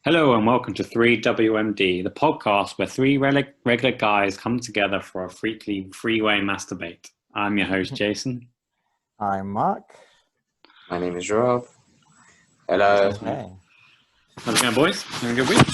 Hello and welcome to 3WMD, the podcast where three regular guys come together for a freeway masturbate. I'm your host, Jason. I'm Mark. My name is Rob. Hello. Hey. How's it going, boys? Having a good week?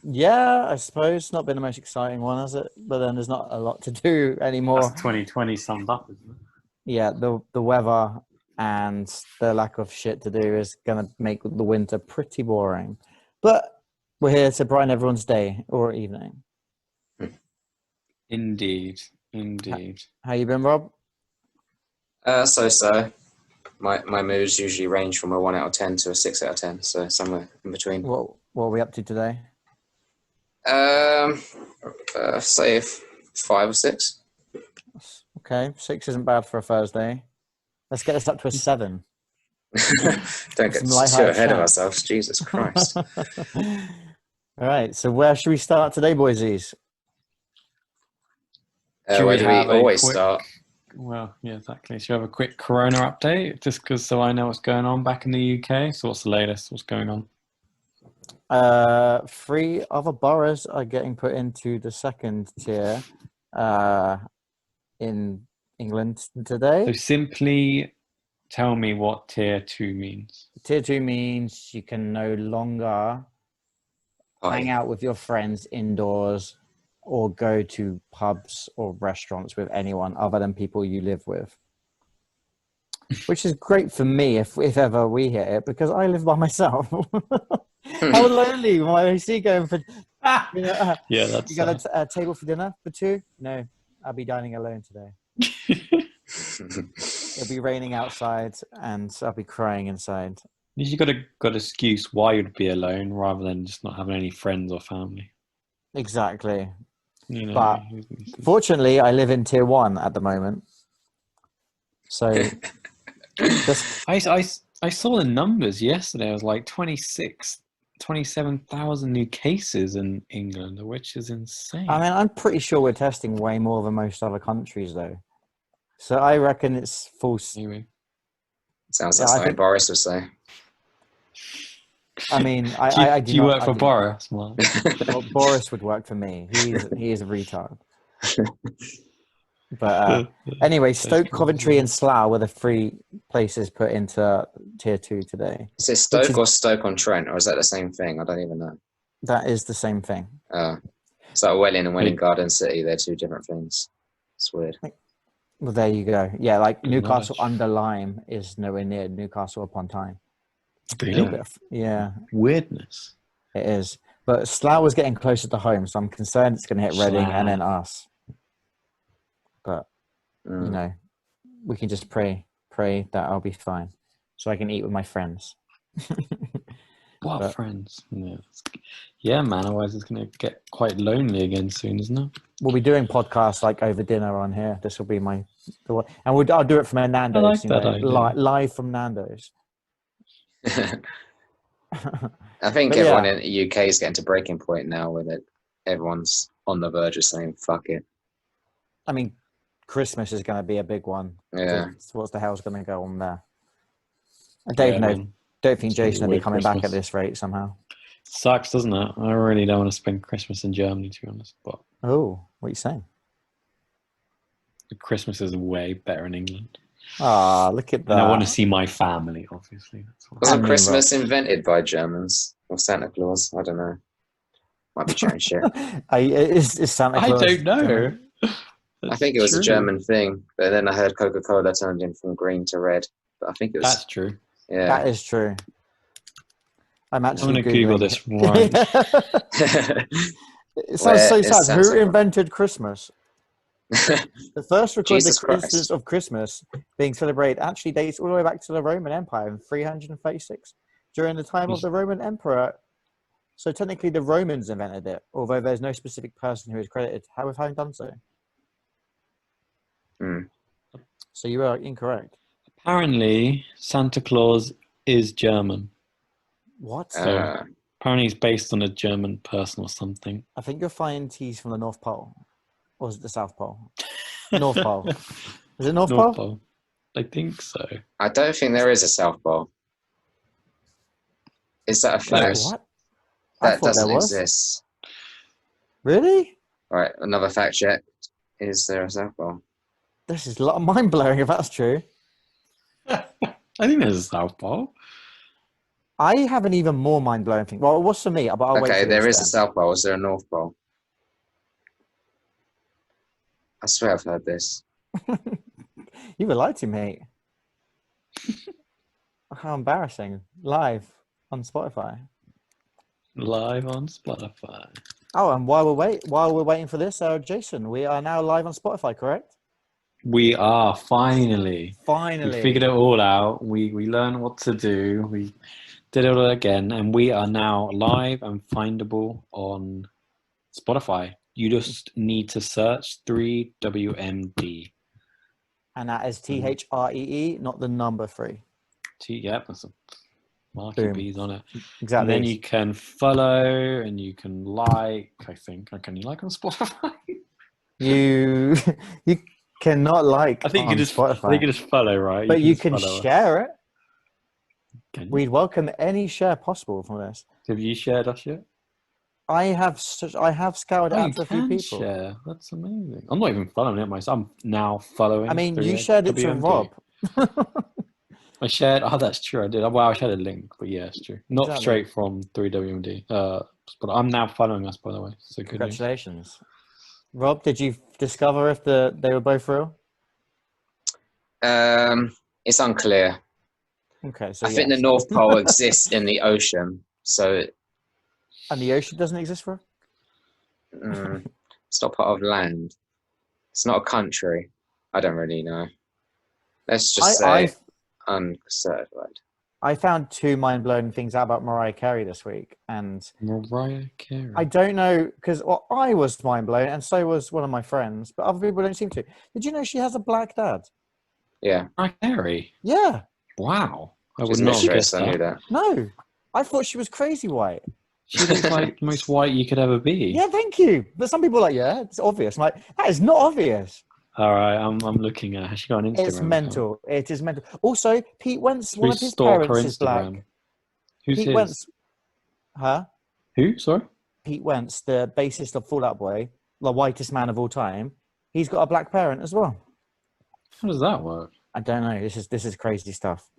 Yeah, I suppose not been the most exciting one, has it? But then there's not a lot to do anymore. That's 2020 summed up, isn't it? Yeah, the weather and the lack of shit to do is gonna make the winter pretty boring. But we're here to brighten everyone's day or evening. Indeed. How you been, Rob? So. My moods usually range from a 1 out of 10 to a 6 out of 10, so somewhere in between. What are we up to today? Say 5 or 6. Okay, 6 isn't bad for a Thursday. Let's get this up to a 7. Don't get too ahead of ourselves, Jesus Christ. All right, so where should we start today, boysies? Where do we always start? Well, yeah, exactly. Should we have a quick Corona update, just because so I know what's going on back in the UK? So what's the latest? What's going on? 3 other boroughs are getting put into the second tier in England today. So simply tell me what tier 2 means. Tier 2 means you can no longer hang out with your friends indoors or go to pubs or restaurants with anyone other than people you live with. Which is great for me if ever we hit it, because I live by myself. How lonely when I see going for... yeah, that's... You got a table for dinner for 2? No, I'll be dining alone today. It'll be raining outside and I'll be crying inside. You got excuse why you'd be alone rather than just not having any friends or family. Exactly. You know, but fortunately, I live in tier 1 at the moment. So I saw the numbers yesterday. It was like 27,000 new cases in England, which is insane. I mean, I'm pretty sure we're testing way more than most other countries, though. So I reckon it's false. Anyway. Sounds like something Boris would say. I mean, do you work for Boris? Well, Boris would work for me. He is a retard. But anyway, Stoke, Coventry, and Slough were the 3 places put into tier 2 today. Is it Stoke or Stoke-on-Trent, or is that the same thing? I don't even know. That is the same thing. It's like Welling and Welling Garden City. They're 2 different things. It's weird. Well, there you go. Yeah, like Newcastle under Lyme is nowhere near Newcastle upon Tyne. Really? Yeah. Weirdness. It is. But Slough was getting closer to home, so I'm concerned it's going to hit Reading and then us. But, you know, we can just pray that I'll be fine so I can eat with my friends. What friends? Yeah, man. Otherwise, it's going to get quite lonely again soon, isn't it? We'll be doing podcasts like over dinner on here. This will be the one. And I'll do it from Nando's. I like that idea. Live from Nando's. I think everyone in the UK is getting to breaking point now with it. Everyone's on the verge of saying, fuck it. I mean, Christmas is going to be a big one. Yeah. What the hell's going to go on there? I don't think Jason will be coming back at this rate somehow. Sucks, doesn't it? I really don't want to spend Christmas in Germany, to be honest. But what are you saying? Christmas is way better in England. Look at that. And I want to see my family, obviously. Wasn't Christmas invented by Germans or Santa Claus? I don't know. Might be chatting shit. Is Santa Claus? I don't know. I think it was a German thing, but then I heard Coca-Cola turned in from green to red. But I think it was. That's true. Yeah, that is true. I'm going to Google this right. It sounds so sad. Who invented Christmas? The first recorded instance of Christmas being celebrated actually dates all the way back to the Roman Empire in 336, during the time of the Roman Emperor. So technically the Romans invented it, although there's no specific person who is credited with having done so. So you are incorrect. Apparently, Santa Claus is German. What? So apparently he's based on a German person or something. I think you'll find he's from the North Pole. Or is it the South Pole? North Pole. Is it North Pole? I think so. I don't think there is a South Pole. Is that a fact? What? I That thought there doesn't was. exist. Really? All right, another fact check. Is there a South Pole? This is a lot of mind blowing if that's true. I think there's a South Pole. I have an even more mind blowing thing. Well, it was for me, but I'll wait Okay, for there this is a South Pole. Is there a North Pole? I swear I've heard this. You were lied to, mate. How embarrassing. Live on Spotify. Live on Spotify. Oh, and while we're waiting for this, Jason, we are now live on Spotify, correct? We are finally. Finally. We figured it all out. We learned what to do. We did it all again, and we are now live and findable on Spotify. You just need to search 3WMD. And that is THREE, not the number 3. Yep, that's a marky bees on it. Exactly. And then you can follow and you can like, I think. Can you like on Spotify? You cannot like I think on you just Spotify. I think you just follow, right? But you can share it. Can you? We'd welcome any share possible from this. Have you shared us yet? I have scoured it out to a few people. Share. That's amazing. I'm not even following it myself. I'm now following. I mean, you shared it to Rob. I shared. Oh, that's true. I did. Well, I shared a link, but yeah, it's true. Not straight from 3WMD. But I'm now following us, by the way. So good Congratulations, Rob. Did you discover if they were both real? It's unclear. Okay, so I think the North Pole exists in the ocean, so. And the ocean doesn't exist for? It's not part of land. It's not a country. I don't really know. Let's just say uncertified. I found 2 mind-blowing things out about Mariah Carey this week. And Mariah Carey. I don't know, because I was mind-blown, and so was one of my friends, but other people don't seem to. Did you know she has a black dad? Yeah. Mariah Carey? Yeah. Wow. I She's would not have guessed I knew that. No. I thought she was crazy white. She looks like the most white you could ever be. Yeah, thank you. But some people are like, yeah, it's obvious. I'm like, that is not obvious. All right, I'm looking at her. She got an Instagram. It's mental. Account. It is mental. Also, Pete Wentz, one of his parents is black. Who's Pete his? Wentz. Huh? Who? Sorry? Pete Wentz, the bassist of Fall Out Boy, the whitest man of all time. He's got a black parent as well. How does that work? I don't know. This is crazy stuff.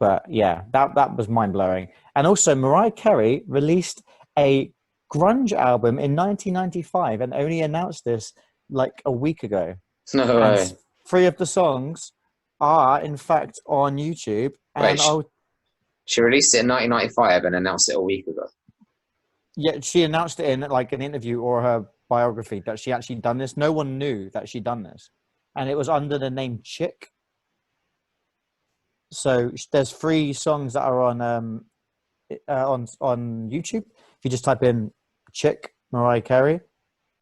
But yeah, that was mind blowing. And also, Mariah Carey released a grunge album in 1995 and only announced this like a week ago. No way. 3 of the songs are in fact on YouTube. And wait, she released it in 1995 and announced it a week ago. Yeah, she announced it in like an interview or her biography that she actually done this. No one knew that she'd done this, and it was under the name Chick. So there's 3 songs that are on YouTube. If you just type in Chick Mariah Carey,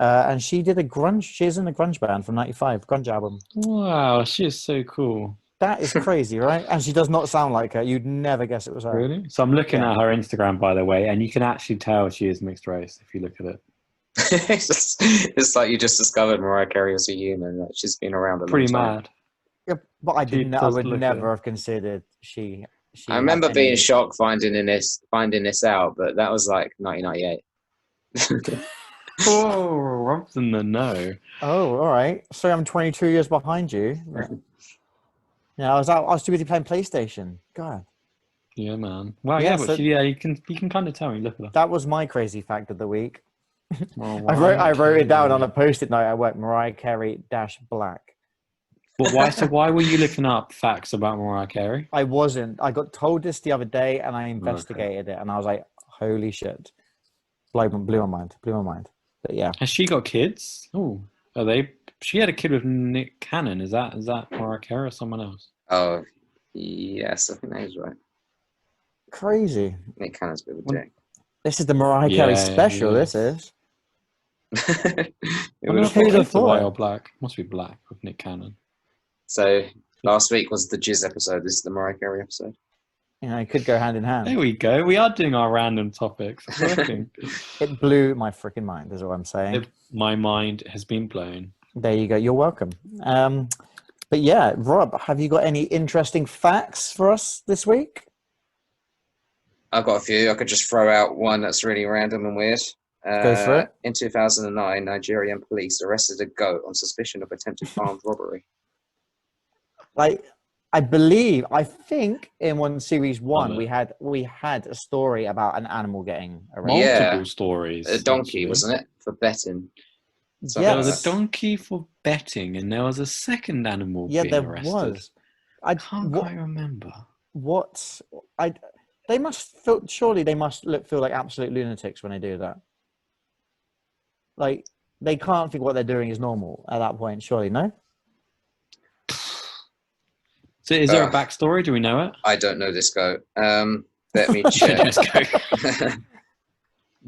and she did a grunge. She's in a grunge band from '95, grunge album. Wow, she is so cool. That is crazy, right? And she does not sound like her. You'd never guess it was her. Really? So I'm looking at her Instagram, by the way, and you can actually tell she is mixed race if you look at it. It's like you just discovered Mariah Carey as a human. That she's been around a long time. Pretty mad. Yeah, but I would never have considered she. I remember being shocked finding this out, but that was like 1998. Oh, Rob's in the know. Oh, all right. Sorry, I'm 22 years behind you. Yeah, I was too busy playing PlayStation. God. Yeah, man. Wow. Yeah, but you can kind of tell when you look at that. That was my crazy fact of the week. Well, I wrote it down on a post-it note at work. Mariah Carey -black. But why? So why were you looking up facts about Mariah Carey? I wasn't. I got told this the other day, and I investigated it, and I was like, "Holy shit!" Blew my mind. But yeah. Has she got kids? Oh, are they? She had a kid with Nick Cannon. Is that Mariah Carey or someone else? Oh, yes, I think that is right. Crazy. Nick Cannon's a bit of a dick. This is the Mariah Carey special. Yeah. This is. It was white or black. Must be black with Nick Cannon. So last week was the Jizz episode. This is the Mariah Carey episode. You know, it could go hand in hand. There we go. We are doing our random topics. It's working. It blew my freaking mind, is what I'm saying. My mind has been blown. There you go. You're welcome. But yeah, Rob, have you got any interesting facts for us this week? I've got a few. I could just throw out one that's really random and weird. Go for it. In 2009, Nigerian police arrested a goat on suspicion of attempted armed robbery. Like, I think in series one we had a story about an animal getting arrested. Multiple stories. A donkey, actually. wasn't it, for betting? Yes. There was a donkey for betting, and there was a second animal being arrested. Was. I can't quite remember. They must feel. Surely they must feel like absolute lunatics when they do that. Like, they can't think what they're doing is normal at that point. Surely, no. So, is there a backstory? Do we know it? I don't know this goat. Let me check.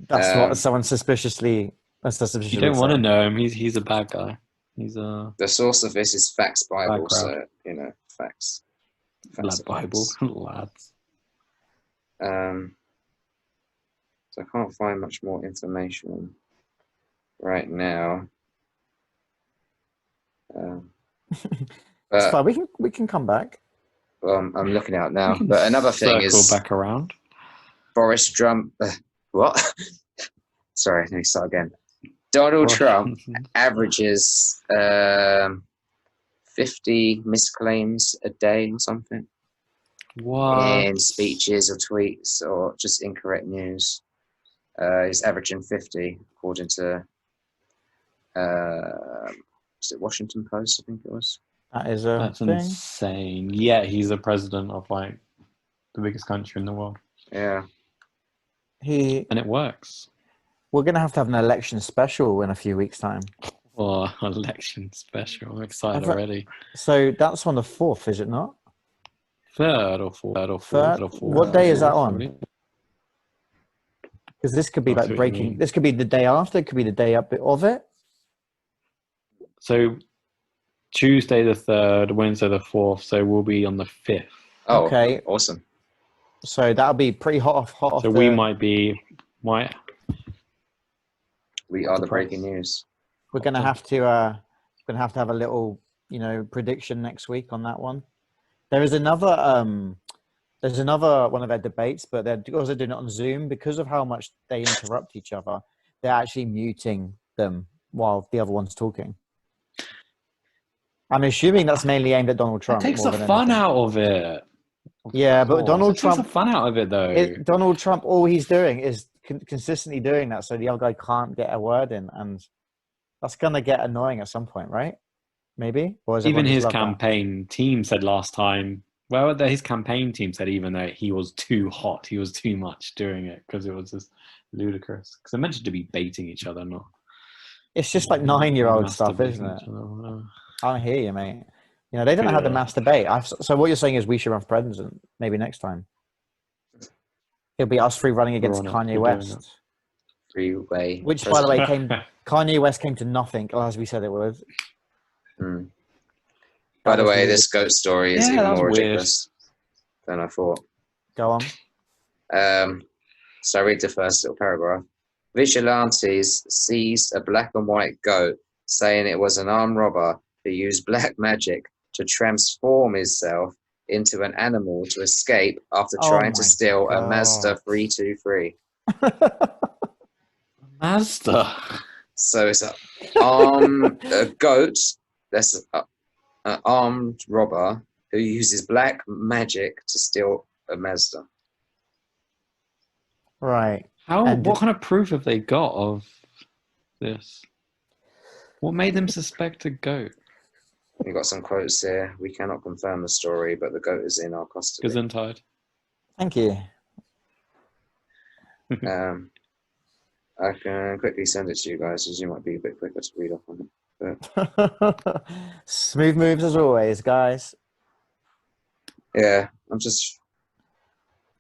That's what someone suspiciously. That's suspicious. You don't want to know him. He's a bad guy. He's a. The source of this is Facts Bible, so facts. Lad Bible, lads. So I can't find much more information right now. It's fine. We can come back. Well, I'm looking out now. But another thing is back around. Boris Trump. What? Sorry, let me start again. Donald Trump averages 50 misclaims a day or something. What? In speeches or tweets or just incorrect news. He's averaging 50, according to was it Washington Post? I think it was. That's insane. Yeah, he's the president of like the biggest country in the world. Yeah. And it works. We're gonna have to have an election special in a few weeks' time. Oh, election special! I'm excited already. So that's on the 4th, is it not? Third or fourth. What day is that on? Because this could be like breaking. This could be the day after. It could be the day up of it. So Tuesday the 3rd, Wednesday the 4th. So we'll be on the 5th. Oh, okay, awesome. So that'll be pretty hot off. So we might be. We are the breaking news. We're gonna have to have a little, prediction next week on that one. There is another one of their debates, but they're also doing it on Zoom because of how much they interrupt each other. They're actually muting them while the other one's talking. I'm assuming that's mainly aimed at Donald Trump. It takes the fun out of it. Yeah, but Donald Trump takes the fun out of it, though. Donald Trump, all he's doing is consistently doing that, so the other guy can't get a word in, and that's gonna get annoying at some point, right? Maybe. Or even his campaign team said last time. Well, his campaign team said even though he was too hot, he was too much doing it because it was just ludicrous. Because they're meant to be baiting each other, not. It's just like 9-year-old stuff, isn't it? I hear you, mate. They don't know how to masturbate. So what you're saying is we should run for president maybe next time. It'll be us three running against Kanye West. Freeway. Which, by the way, Kanye West came to nothing, as we said it would. By the way, this goat story is even more ridiculous than I thought. Go on. So I read the first little paragraph. Vigilantes seized a black and white goat, saying it was an armed robber who used black magic to transform himself into an animal to escape after trying to steal a Mazda 323. Mazda. So it's a goat that's an armed robber who uses black magic to steal a Mazda. Right. What kind of proof have they got of this? What made them suspect a goat? We've got some quotes here. We cannot confirm the story, but the goat is in our custody. Gesundheit. Thank you. I can quickly send it to you guys, as you might be a bit quicker to read off on it. But... Smooth moves as always, guys. Yeah, I'm just.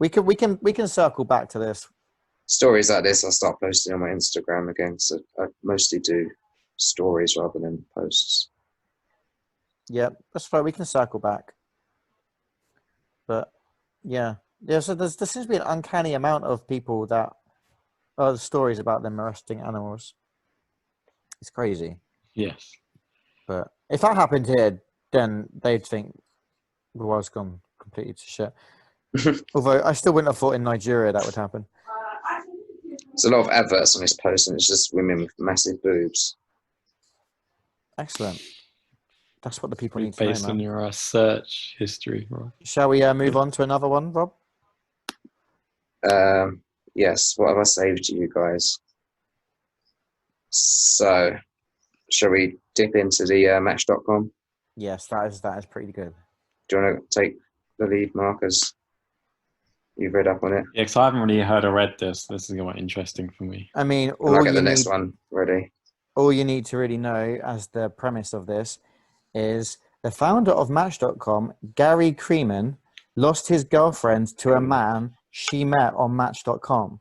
We can circle back to this. Stories like this, I'll start posting on my Instagram again. So I mostly do stories rather than posts. Yep, that's fine. We can circle back. But yeah. So there seems to be an uncanny amount of people that are stories about them arresting animals. It's crazy. Yes. But if that happened here, then they'd think the world's gone completely to shit. Although I still wouldn't have thought in Nigeria that would happen. There's a lot of adverts on this post, and it's just women with massive boobs. Excellent. That's what the people Probably need to know, based on man. your search history, right? Shall we move on to another one, Rob? Yes. What have I saved to you guys? So, shall we dip into the Match.com? Yes, that is pretty good. Do you want to take the lead, Marcus? You've read up on it. Yeah, because I haven't really heard or read this. This is quite interesting for me. I mean, I'll get the next one ready. All you need to really know as the premise of this is the founder of Match.com, Gary Creeman, lost his girlfriend to a man she met on Match.com.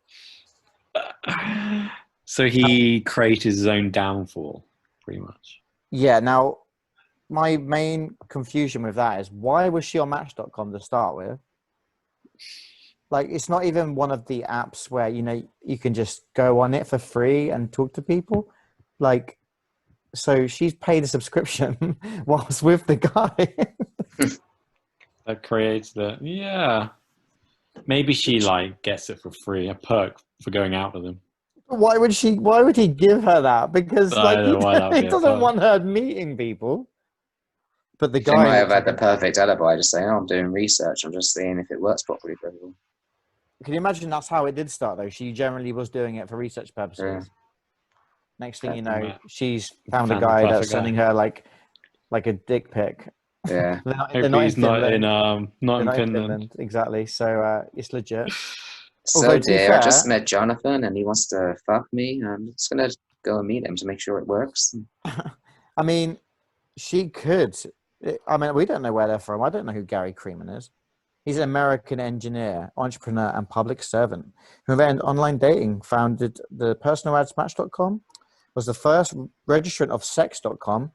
So he created his own downfall, pretty much. Yeah, now, my main confusion with that is why was she on Match.com to start with? Like, it's not even one of the apps where, you can just go on it for free and talk to people. Like, so she's paid a subscription whilst with the guy. That creates yeah. Maybe she gets it for free, a perk for going out with him. Why would he give her that? Because he doesn't want her meeting people. But the guy They might have had the perfect alibi, just saying, I'm doing research. I'm just seeing if it works properly for everyone. Can you imagine that's how it did start, though? She generally was doing it for research purposes. Yeah. Next thing you know, she's found a Found the guy that's perfect sending her like a dick pic. Yeah. Hopefully he's not in Finland. Exactly. So it's legit. So, Although, to be dear, I fair- just met Jonathan and he wants to fuck me. I'm just going to go and meet him to make sure it works. I mean, she could. I mean, we don't know where they're from. I don't know who Gary Creeman is. He's an American engineer, entrepreneur, and public servant who invented online dating, founded the personal ads Match.com, was the first registrant of Sex.com,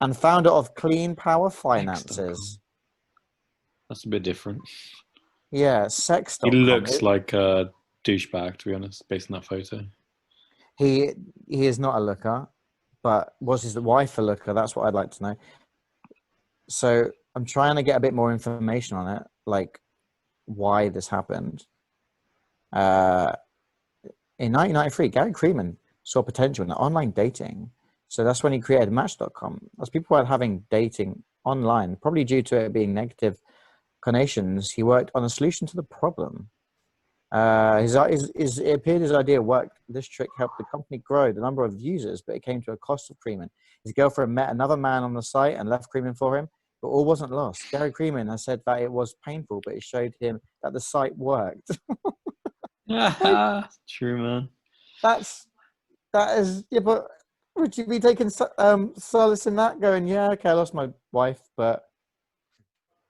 and founder of Clean Power Finances. That's a bit different. Yeah, Sex.com. He looks like a douchebag, to be honest, based on that photo. He is not a looker, but was his wife a looker? That's what I'd like to know. So I'm trying to get a bit more information on it, like why this happened. In 1993, Gary Creeman saw potential in online dating. So that's when he created Match.com. As people were having dating online, probably due to it being negative connotations, he worked on a solution to the problem. It appeared his idea worked. This trick helped the company grow the number of users, but it came to a cost of Creeman. His girlfriend met another man on the site and left Creeman for him, but all wasn't lost. Gary Creeman has said that it was painful, but it showed him that the site worked. True, man. That is, yeah, but would you be taking solace in that, going, yeah, okay, I lost my wife, but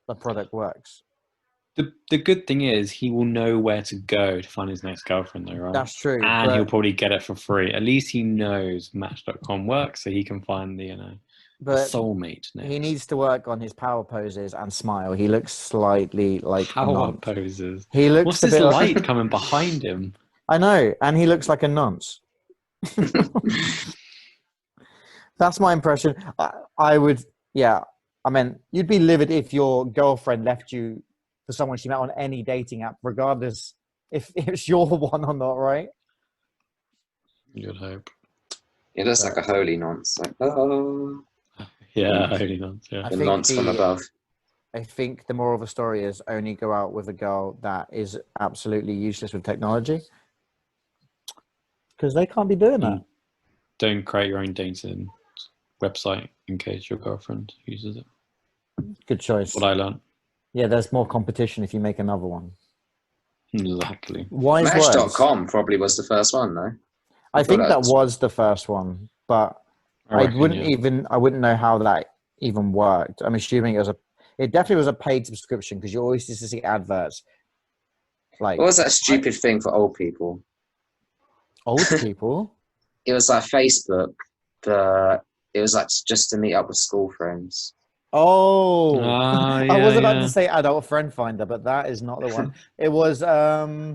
the product works? The good thing is he will know where to go to find his next girlfriend, though, right? That's true. And he'll probably get it for free. At least he knows Match.com works, so he can find the soulmate next. He needs to work on his power poses and smile. He looks slightly like power poses. He looks What's a this bit light coming behind him? I know, and he looks like a nonce. That's my impression. I would, yeah. I mean, you'd be livid if your girlfriend left you for someone she met on any dating app, regardless if it's your one or not, right? You'd hope. It looks like a holy nonce. Like, oh. Yeah, holy nonce. Yeah. The nonce from above. I think the moral of the story is only go out with a girl that is absolutely useless with technology, because they can't be doing that. Don't create your own dating website in case your girlfriend uses it. Good choice. What I learned. Yeah, there's more competition if you make another one. Exactly. Match.com probably was the first one, though. I think that was the first one, but I wouldn't know how that even worked. I'm assuming it definitely was a paid subscription, because you always used to see adverts. Like, what was that stupid thing for old people? Old people? It was like Facebook, but it was like just to meet up with school friends. Oh, yeah, I was about to say adult friend finder, but that is not the one. It was, oh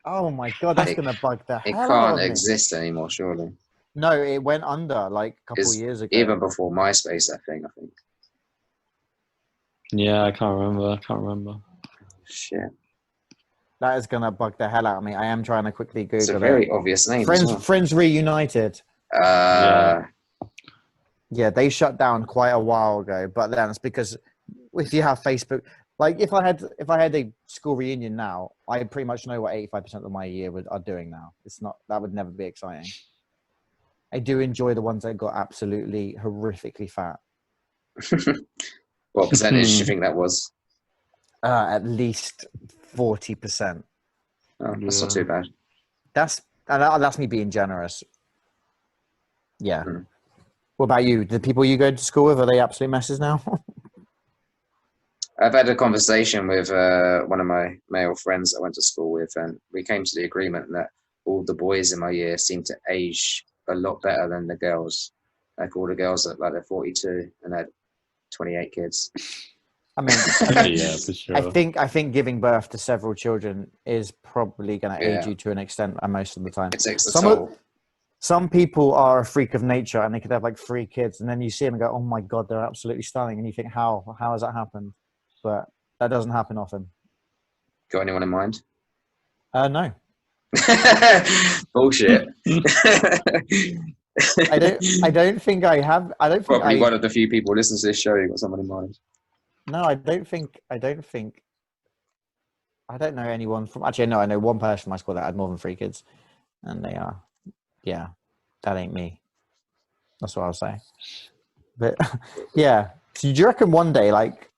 my God, that's going to bug the hell out of me. It can't exist anymore, surely. No, it went under like a couple of years ago. Even before MySpace, I think. Yeah, I can't remember. shit. That is gonna bug the hell out of me. I am trying to quickly Google It's a very it. obvious name. Friends Reunited. Yeah. Yeah, they shut down quite a while ago, but then it's because if you have Facebook, like if I had a school reunion now, I pretty much know what 85% of my year are doing now. That would never be exciting. I do enjoy the ones that got absolutely horrifically fat. What percentage do you think that was? At least 40%. Oh, that's not too bad. That's me being generous. Yeah. Hmm. What about you? The people you go to school with, are they absolute messes now? I've had a conversation with one of my male friends I went to school with, and we came to the agreement that all the boys in my year seem to age a lot better than the girls. Like all the girls look like they're 42 and had 28 kids. I mean, Yeah, for sure. I think giving birth to several children is probably going to age you to an extent most of the time. It takes a toll. Some people are a freak of nature and they could have like 3 kids, and then you see them and go, "Oh my god, they're absolutely stunning," and you think, "How has that happened?" But that doesn't happen often. Got anyone in mind? No. Bullshit. I don't think I have. I don't think Probably one of the few people listening to this show. You got someone in mind? No, I don't think. I don't know anyone from. Actually, no, I know one person from my school that had more than 3 kids, and they are. Yeah, that ain't me. That's what I'll say. But yeah, so do you reckon one day, like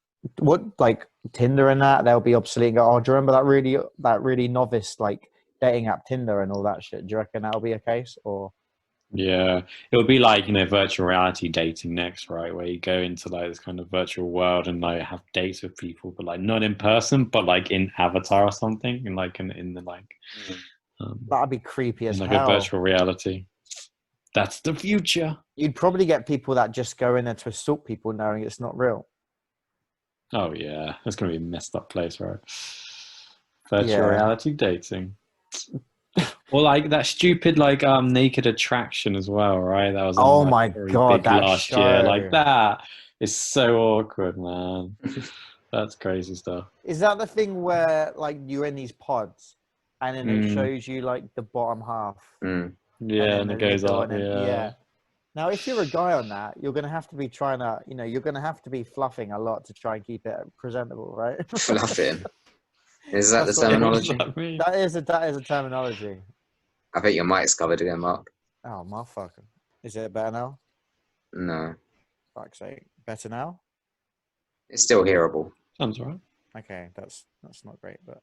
Tinder and that, they'll be obsolete and go, "Oh, do you remember that really novice like dating app Tinder and all that shit?" Do you reckon that'll be a case, or? Yeah, it'll be like, virtual reality dating next, right? Where you go into like this kind of virtual world and like have dates with people, but like not in person, but like in avatar or something, and like in the like. That'd be creepy as like hell. A virtual reality. That's the future. You'd probably get people that just go in there to assault people knowing it's not real. Oh yeah, it's gonna be a messed up place, right? Virtual reality dating. Or like that stupid like Naked Attraction as well, right? That was my god, big last year. Like that is so awkward, man. That's crazy stuff. Is that the thing where like you're in these pods and then it shows you like the bottom half? Yeah, and it goes up. Yeah. Now, if you're a guy on that, you're going to have to be you're going to have to be fluffing a lot to try and keep it presentable, right? Fluffing. Is that the terminology? That is a terminology. I bet your mic's covered again, Mark. Oh, motherfucker. Is it better now? No. Fuck's sake. Better now? It's still hearable. Sounds right. Okay, that's not great, but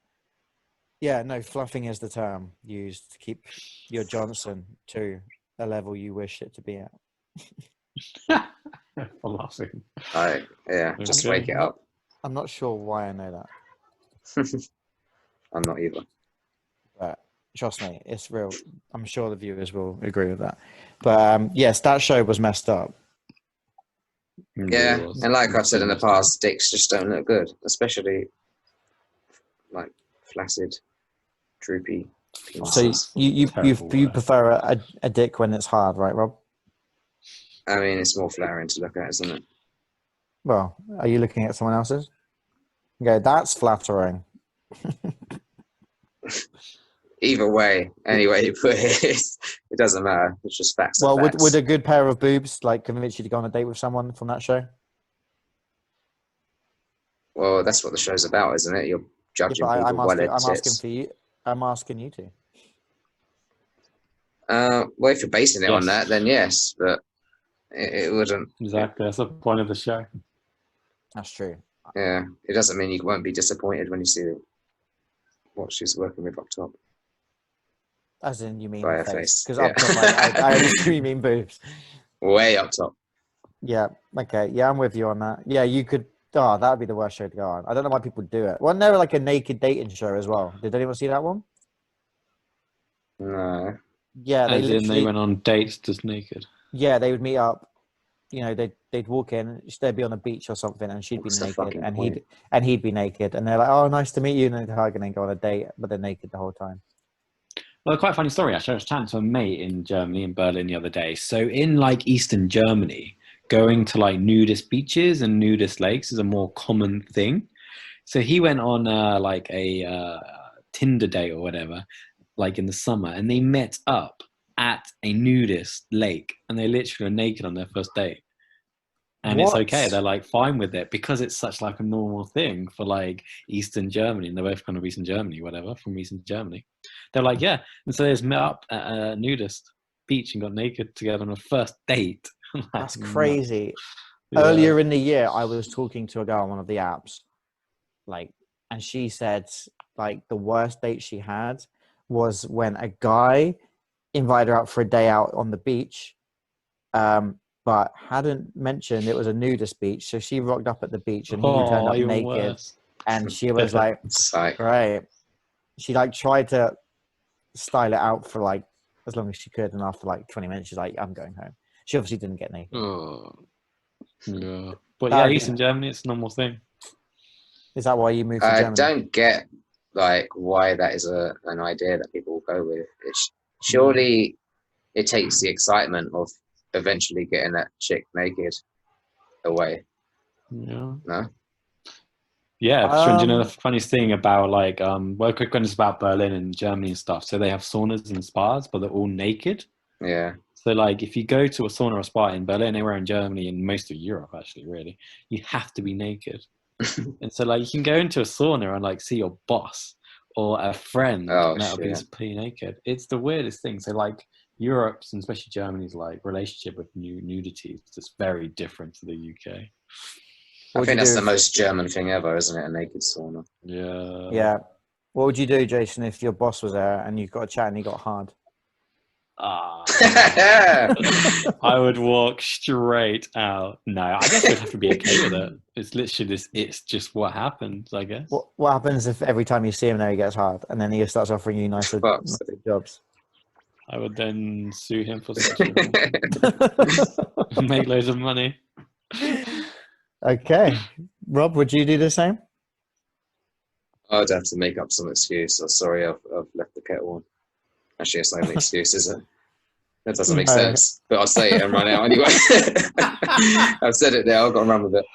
yeah, no, fluffing is the term used to keep your Johnson to a level you wish it to be at. Fluffing. Just wake it up. I'm not sure why I know that. I'm not either. But trust me, it's real. I'm sure the viewers will agree with that. But yes, that show was messed up. Yeah, and like I've said in the past, dicks just don't look good, especially like flaccid, droopy. So you prefer a dick when it's hard, right, Rob? I mean, it's more flattering to look at, isn't it? Well, are you looking at someone else's? Okay, that's flattering. Either way, anyway you put it, it doesn't matter. It's just facts. Well, facts. would a good pair of boobs like convince you to go on a date with someone from that show? Well, that's what the show's about, isn't it? You're judging people. I'm asking for you. I'm asking you to. Well, if you're basing it on that, then yes, but it wouldn't. Exactly, that's the point of the show. That's true. Yeah, it doesn't mean you won't be disappointed when you see what she's working with up top. As in, you mean by her face? Because up top, I assume you mean boobs. Way up top. Yeah. Okay. Yeah, I'm with you on that. Yeah, you could. Oh, that would be the worst show to go on. I don't know why people do it. Wasn't there like a naked dating show as well? Did anyone see that one? No. Yeah, they went on dates just naked. Yeah, they would meet up. You know, they'd walk in, they'd be on a beach or something, and she'd be naked, and he'd be naked, and they're like, "Oh, nice to meet you," and they'd hug and then go on a date, but they're naked the whole time. Well, quite a funny story actually. I was chatting to a mate in Germany, in Berlin, the other day. So in like Eastern Germany, going to like nudist beaches and nudist lakes is a more common thing. So he went on like a Tinder date or whatever, like in the summer, and they met up at a nudist lake, and they literally were naked on their first date. And it's okay. They're like fine with it because it's such like a normal thing for like Eastern Germany, and they're both kind of Eastern Germany, whatever, from Eastern Germany. They're like, yeah. And so they just met up at a nudist beach and got naked together on a first date. That's crazy. Yeah. Earlier in the year, I was talking to a girl on one of the apps, like, and she said like the worst date she had was when a guy invited her out for a day out on the beach, but hadn't mentioned it was a nudist beach. So she rocked up at the beach and he turned up naked. Worse. And she was like, right. She like tried to style it out for like as long as she could. And after like 20 minutes, she's like, I'm going home. She obviously didn't get naked. Oh. Yeah. But yeah, Eastern Germany, it's a normal thing. Is that why you moved to Germany? I don't get like why that is an idea that people will go with. Surely it takes the excitement of eventually getting that chick naked away. Yeah. No? Yeah, sure. And you know the funniest thing about like well, quick one is about Berlin and Germany and stuff. So they have saunas and spas, but they're all naked. Yeah. So like if you go to a sauna or spa in Berlin, anywhere in Germany and most of Europe actually, really, you have to be naked. And so like you can go into a sauna and like see your boss or a friend and that'll be completely naked. It's the weirdest thing. So like Europe's and especially Germany's like relationship with nudity is just very different to the UK. I think that's the most German thing ever, isn't it? A naked sauna. Yeah. Yeah. What would you do, Jason, if your boss was there and you got a chat and he got hard? I would walk straight out. No, I guess I'd have to be okay with it. It's literally just, it's just what happens, I guess. What happens if every time you see him there he gets hard and then he starts offering you nicer jobs? I would then sue him for sexual make loads of money. Okay. Rob, would you do the same? I'd have to make up some excuse. Oh, sorry, I've left the kettle on. Actually, it's not even an excuse, is it? That doesn't make sense. But I'll say it and run out anyway. I've said it there. I've got to run with it.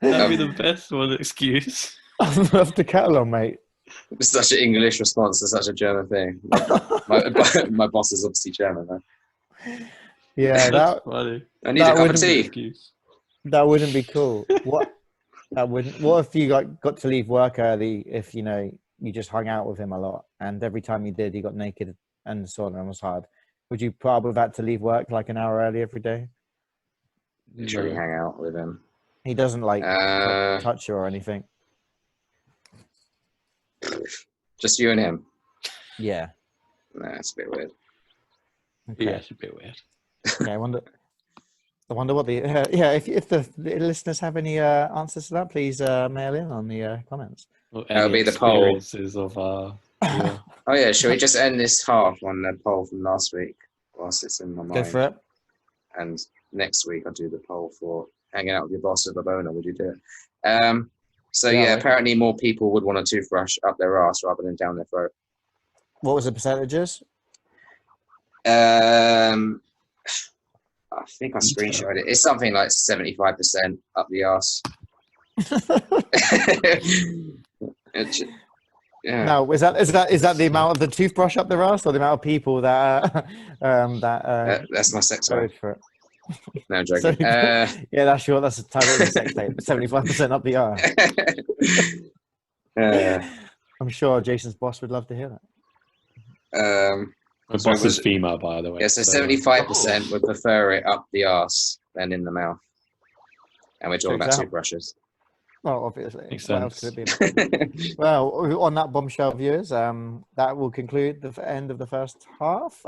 That'd be the best one excuse. I've left the kettle on, mate. It's such an English response to such a German thing. My boss is obviously German, though. Yeah, that's funny. I need a cup of tea. That wouldn't be cool. What if you got to leave work early if you just hung out with him a lot and every time you did he got naked and the sauna was hard? Would you put up with that to leave work like an hour early every day? Literally hang out with him. He doesn't like touch you or anything. Just you and him? Yeah. Nah, it's a bit weird. Okay. Yeah, it's a bit weird. Okay, I wonder what the if the listeners have any answers to that, please mail in on the comments. That'll be the poll. Yeah. Oh yeah, shall we just end this half on the poll from last week whilst it's in my mind? Go for it. And next week I'll do the poll for hanging out with your boss with a boner. Would you do it? So yeah, apparently more people would want a toothbrush up their ass rather than down their throat. What was the percentages? I think I screenshot it. It's something like 75% up the arse. Yeah. No, is that the amount of the toothbrush up their ass or the amount of people that that's my sex tape for it? No, I'm joking. Yeah, that's the title of the sex tape. 75% up the arse. I'm sure Jason's boss would love to hear that. My boss is female, by the way. Yeah, so 75% would prefer it up the arse than in the mouth. And we're talking about toothbrushes. Well, obviously. Makes what sense. else could it be? Well, on that bombshell, viewers, that will conclude the end of the first half.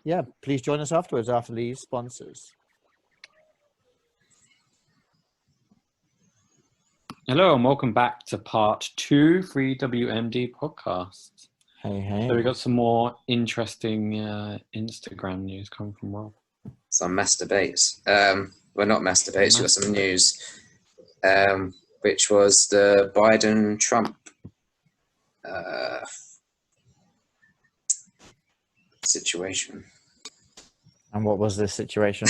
Yeah, please join us afterwards after these sponsors. Hello and welcome back to part 2 3WMD podcast. Hey. So we got some more interesting Instagram news coming from Rob. Some masturbates. Well, not masturbates. We got some news, which was the Biden-Trump situation. And what was this situation?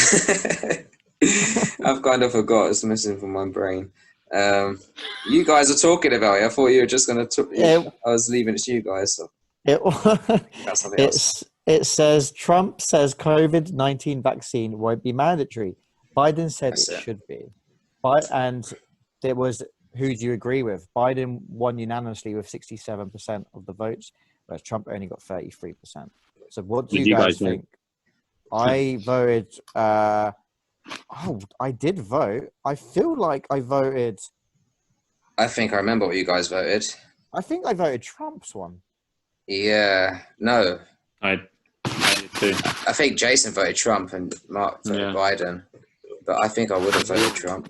I've kind of forgot. It's missing from my brain. You guys are talking about it. I thought you were just going to. I was leaving it to you guys. So that's something else. It says Trump says COVID-19 vaccine won't be mandatory. Biden said it should be. And there was, who do you agree with? Biden won unanimously with 67% of the votes, whereas Trump only got 33%. So what do you guys think? I voted. I did vote. I feel like I voted. I think I remember what you guys voted. I think I voted Trump's one. Yeah. No. I did too. I think Jason voted Trump and Mark voted Biden. But I think I would have voted Trump.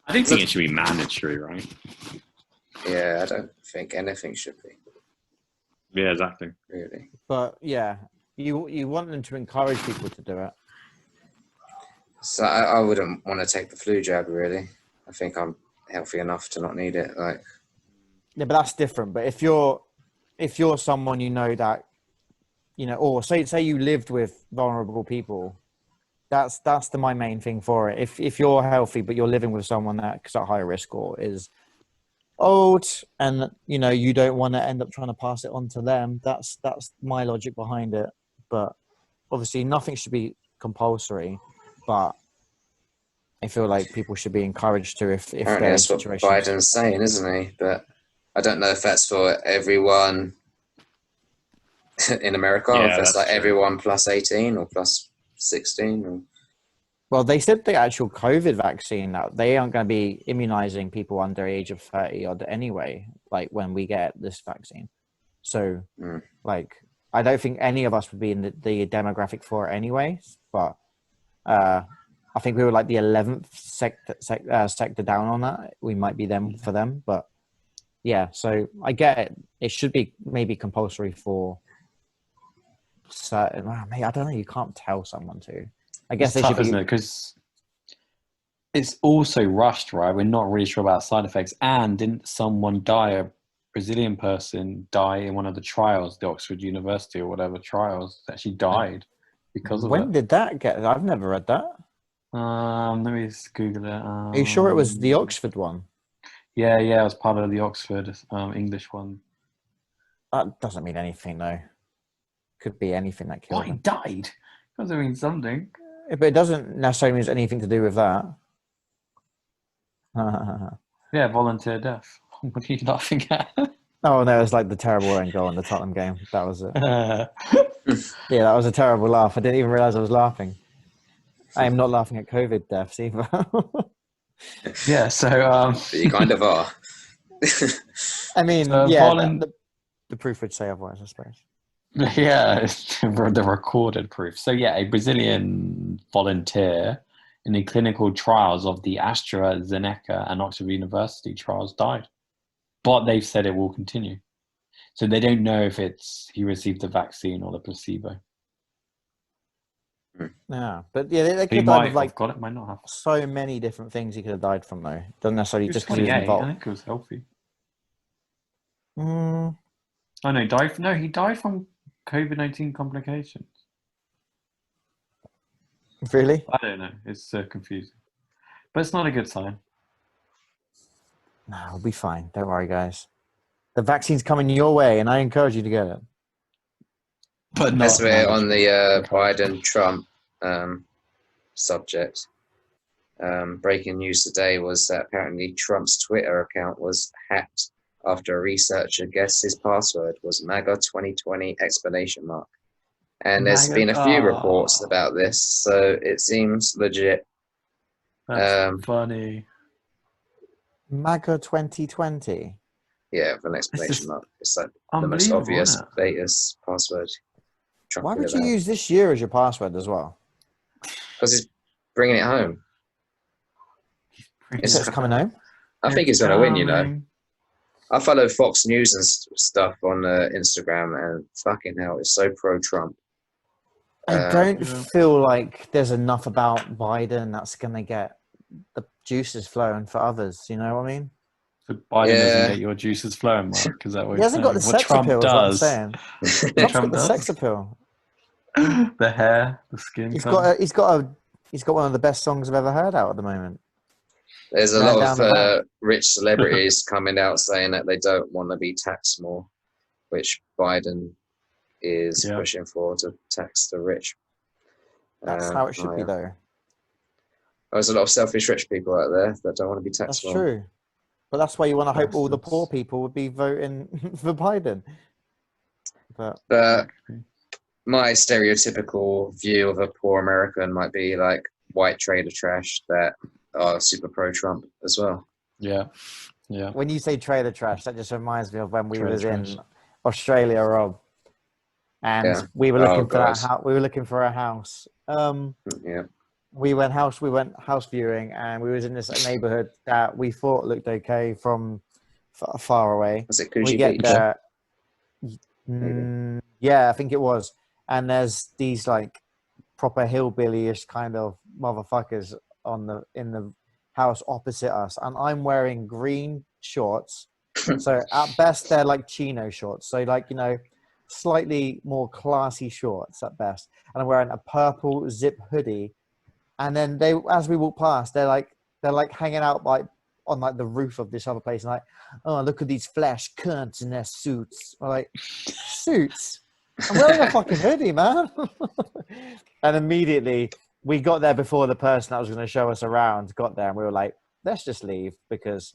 I don't think it should be mandatory, right? Yeah, I don't think anything should be. Yeah, exactly. Really. But yeah, you want them to encourage people to do it. So I wouldn't want to take the flu jab, really. I think I'm healthy enough to not need it. Like. Yeah, but that's different. But if you're someone that, or say you lived with vulnerable people, that's my main thing for it. If you're healthy but you're living with someone that's at high risk or is old, and you don't want to end up trying to pass it on to them, that's my logic behind it. But obviously nothing should be compulsory, but I feel like people should be encouraged to if they're in situations. That's what Biden's saying, isn't he? But I don't know if that's for everyone in America, or if that's like everyone plus 18 or plus 16. Or... Well, they said the actual COVID vaccine, that they aren't going to be immunizing people under the age of 30 odd anyway, like when we get this vaccine. So, I don't think any of us would be in the demographic for it anyway, but I think we were like the 11th sector down on that. We might be them for them, but yeah, so I get it. It should be maybe compulsory for certain. I don't know. You can't tell someone to. I guess it's tough, isn't it? Because it's also rushed, right? We're not really sure about side effects. And didn't someone die? A Brazilian person die in one of the trials, the Oxford University or whatever trials, actually died because of it. When did that get? I've never read that. Let me just Google it. Are you sure it was the Oxford one? Yeah, it was part of the Oxford English one. That doesn't mean anything, though. Could be anything that killed him. He died? Doesn't mean something. But it doesn't necessarily mean anything to do with that. Yeah, volunteer death. What are you laughing at? Oh, no, it was like the terrible end goal in the Tottenham game. That was it. Yeah, that was a terrible laugh. I didn't even realise I was laughing. I am not laughing at COVID deaths either. Yeah, so... you kind of are. I mean, the proof would say otherwise, I suppose. Yeah, it's the recorded proof. So yeah, a Brazilian volunteer in the clinical trials of the AstraZeneca and Oxford University trials died. But they've said it will continue. So they don't know if he received the vaccine or the placebo. Yeah, but yeah, they could have died of might not have. So many different things he could have died from, though. Doesn't necessarily just because he was involved. I think he was healthy. Oh no, he died from COVID-19 complications. Really? I don't know. It's confusing, but it's not a good sign. No, we'll be fine. Don't worry, guys. The vaccine's coming your way, and I encourage you to get it. But as we're on the Biden-Trump subject, breaking news today was that apparently Trump's Twitter account was hacked after a researcher guessed his password was MAGA 2020 ! And there's been a few reports about this, so it seems legit. That's funny. MAGA 2020? Yeah, with an exclamation mark. It's like the most obvious, latest password. Why would you use this year as your password as well? Because he's bringing it home. It's coming home? I think he's going to win, I follow Fox News and stuff on Instagram, and fucking hell, it's so pro-Trump. I don't feel like there's enough about Biden that's going to get the juices flowing for others. You know what I mean? So Biden doesn't get your juices flowing, Mark. Is that what he hasn't got the sex appeal? Is what I'm saying. Trump's got the sex appeal. The hair, the skin. He's got one of the best songs I've ever heard out at the moment. There's a Going lot down the back. of rich celebrities coming out saying that they don't want to be taxed more, which Biden is Yeah. pushing for, to tax the rich. That's how it should be, Yeah. though. There's a lot of selfish rich people out there that don't want to be taxed That's more. true. But that's why you want to hope all the Bastards. poor people would be voting for Biden. But My stereotypical view of a poor American might be like white trailer trash that are super pro-Trump as well. Yeah. Yeah. when you say trailer trash, that just reminds me of when we Trailer was trash. in Australia, Rob, and Yeah. we were Oh, looking for that God. house. We were looking for a house. Yeah. We went house viewing, and we was in this neighborhood that we thought looked okay from far away. Was it We Coogee get Beach? there. Maybe. Yeah, I think it was. And there's these like proper hillbilly-ish kind of motherfuckers in the house opposite us, and I'm wearing green shorts. So at best they're like chino shorts. So like, slightly more classy shorts at best. And I'm wearing a purple zip hoodie. And then as we walk past, they're like hanging out like on like the roof of this other place, and like, oh, look at these flash cunts in their suits. We're like, suits? I'm wearing a fucking hoodie, man. And immediately we got there before the person that was going to show us around got there, and we were like, let's just leave, because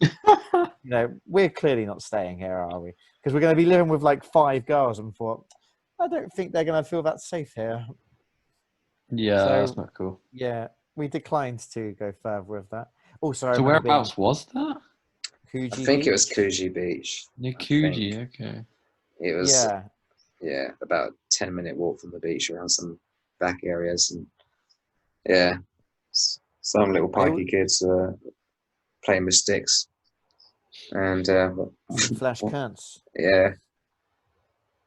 we're clearly not staying here, are we? Because we're going to be living with like 5 girls, and thought, I don't think they're going to feel that safe here. Yeah, So, that's not cool. Yeah, we declined to go further with that. Also, I So remember whereabouts was that? I think it was Coogee Beach. Near Coogee, okay. It was, yeah, about a 10-minute walk from the beach around some back areas. And yeah, some little pikey kids playing with sticks. And flash cunts. yeah.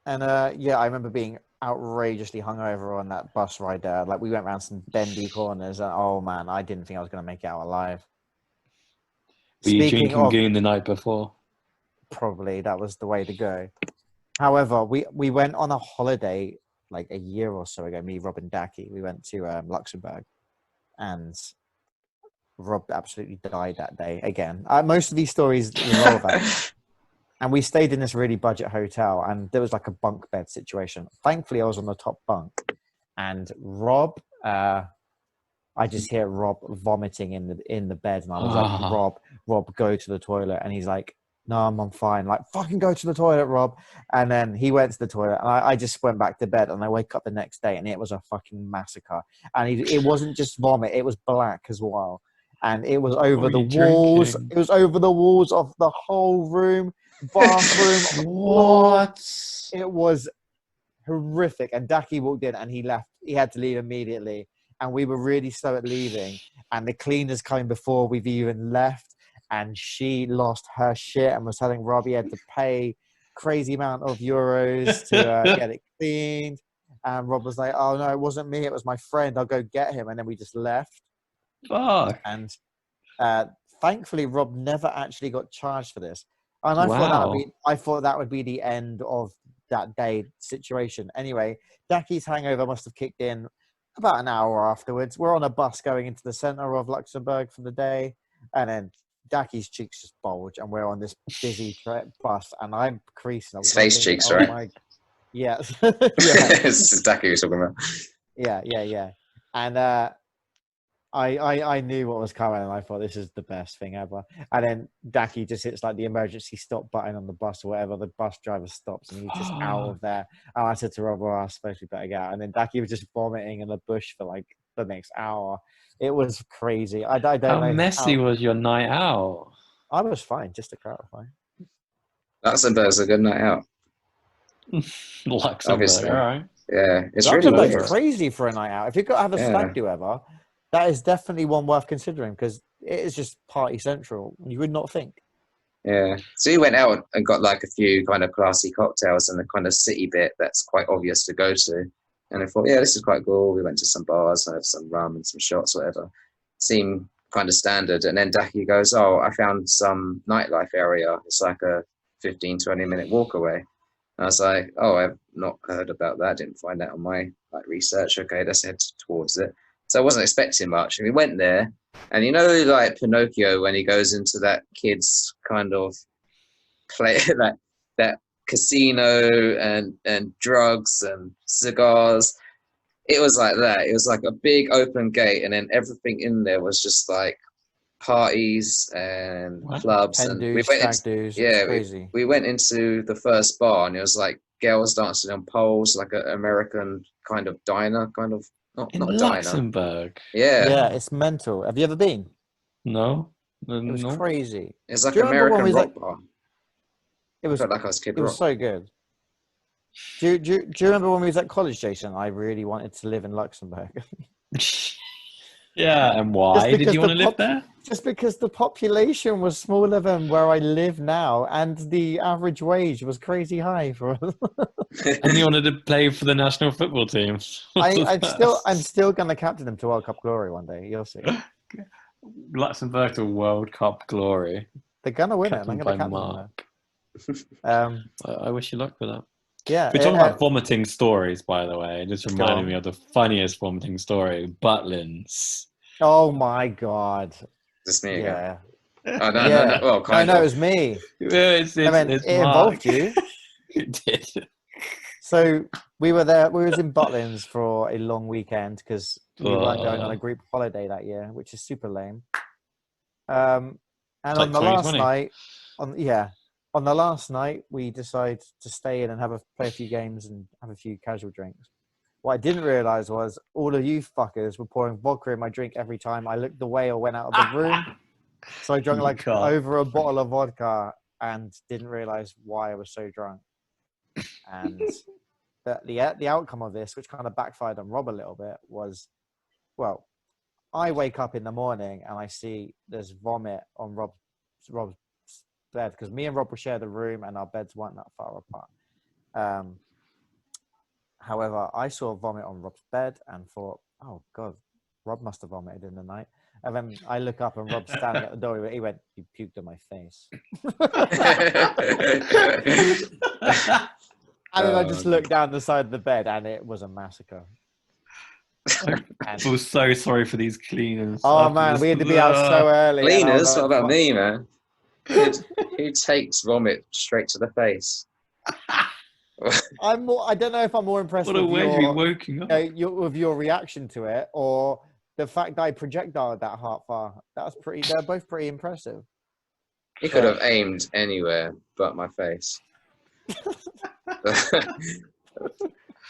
And I remember being outrageously hungover on that bus ride there. Like, we went around some bendy corners, and oh man, I didn't think I was going to make it out alive. Were you drinking goon the night before? Probably that was the way to go. However, we went on a holiday like a year or so ago. Me, Rob, and Daki. We went to Luxembourg, and Rob absolutely died that day again. Most of these stories revolve that. And we stayed in this really budget hotel, and there was like a bunk bed situation. Thankfully, I was on the top bunk, and Rob, I just hear Rob vomiting in the bed, and I was like, Rob, go to the toilet. And he's like, no, I'm fine. Like, fucking go to the toilet, Rob. And then he went to the toilet, and I just went back to bed, and I wake up the next day, and it was a fucking massacre. And it wasn't just vomit, it was black as well. And it was over the walls. Drinking? It was over the walls of the whole room, bathroom. What? It was horrific. And Daki walked in, and he left. He had to leave immediately. And we were really slow at leaving. And the cleaners came before we've even left. And she lost her shit and was telling Rob he had to pay crazy amount of euros to get it cleaned. And Rob was like, oh, no, it wasn't me. It was my friend. I'll go get him. And then we just left. Fuck. And thankfully, Rob never actually got charged for this. And I thought that would be the end of that day situation. Anyway, Daki's hangover must have kicked in about an hour afterwards. We're on a bus going into the center of Luxembourg for the day, and then Daki's cheeks just bulge, and we're on this busy bus, and I'm creasing. His face cheeks, right? Yeah. It's Daki we're talking about. Yeah. And I knew what was coming, and I thought, this is the best thing ever. And then Daki just hits like the emergency stop button on the bus or whatever. The bus driver stops, and he's just out of there. And I said to Rob, I suppose we better get out. And then Daki was just vomiting in the bush for like the next hour. It was crazy. I don't know. How messy was your night out? I was fine, just to clarify. Luxembourg's a good night out. Luxembourg, Obviously. all right. Yeah, it's Luxembourg's really crazy for a night out. If you got to have a stag do ever, that is definitely one worth considering, because it is just party central. You would not think. Yeah. So you went out and got like a few kind of classy cocktails in the kind of city bit that's quite obvious to go to. And I thought, yeah, this is quite cool. We went to some bars, had some rum and some shots, whatever. Seemed kind of standard. And then Daki goes, oh, I found some nightlife area. It's like a 15, 20-minute walk away. And I was like, oh, I've not heard about that. Didn't find that on my research. Okay, let's head towards it. So I wasn't expecting much. And we went there, And you know, like Pinocchio, when he goes into that kid's kind of play, that casino and drugs and cigars. It was like that. It was like a big open gate, and then everything in there was just like parties and clubs. Hen And dues, we went stag into, dues. yeah, It's crazy. we went into the first bar, and it was like girls dancing on poles, like an American kind of diner, kind of not In a diner. Luxembourg. Yeah, It's mental. Have you ever been? No. It was No. crazy. it's like Do you remember when American we was rock bar. It I was felt like I was Kid it Rock. was so good. Do you remember when we was at college, Jason? I really wanted to live in Luxembourg. Yeah, and why did you want to live there? Just because the population was smaller than where I live now, and the average wage was crazy high for us. And you wanted to play for the national football team. I'm still gonna captain them to World Cup glory one day. You'll see. Luxembourg to World Cup glory. They're gonna win it. And Captained I'm gonna by captain them. Mark. I wish you luck with that. Yeah. We're talking about vomiting stories, by the way. It just reminded me of the funniest vomiting story. Butlins. Oh my god. Just me Yeah. again. Oh, no. Well, kind no, of. it was me. It's it Mark. involved you. It did. So we were there. We was in Butlins for a long weekend because we weren't going on a group holiday that year, which is super lame. And It's on like the last 2020. night, on the last night, we decided to stay in and play a few games and have a few casual drinks. What I didn't realize was all of you fuckers were pouring vodka in my drink every time I looked away or went out of the room. So I drank like over a bottle of vodka and didn't realize why I was so drunk. And the outcome of this, which kind of backfired on Rob a little bit, was, well, I wake up in the morning and I see there's vomit on Rob's bed because me and Rob will share the room and our beds weren't that far apart. However, I saw vomit on Rob's bed and thought, oh God, Rob must have vomited in the night. And then I look up and Rob's standing at the door. He went, "You puked on my face." And then I just looked down the side of the bed and it was a massacre. I feel so sorry for these cleaners. Oh man, we had to be out so early. Cleaners? What about me, man? Who takes vomit straight to the face? I don't know if I'm more impressed What a with way to be woken up. with your reaction to it or the fact that I projectiled that far. They're both pretty impressive. He could have aimed anywhere but my face.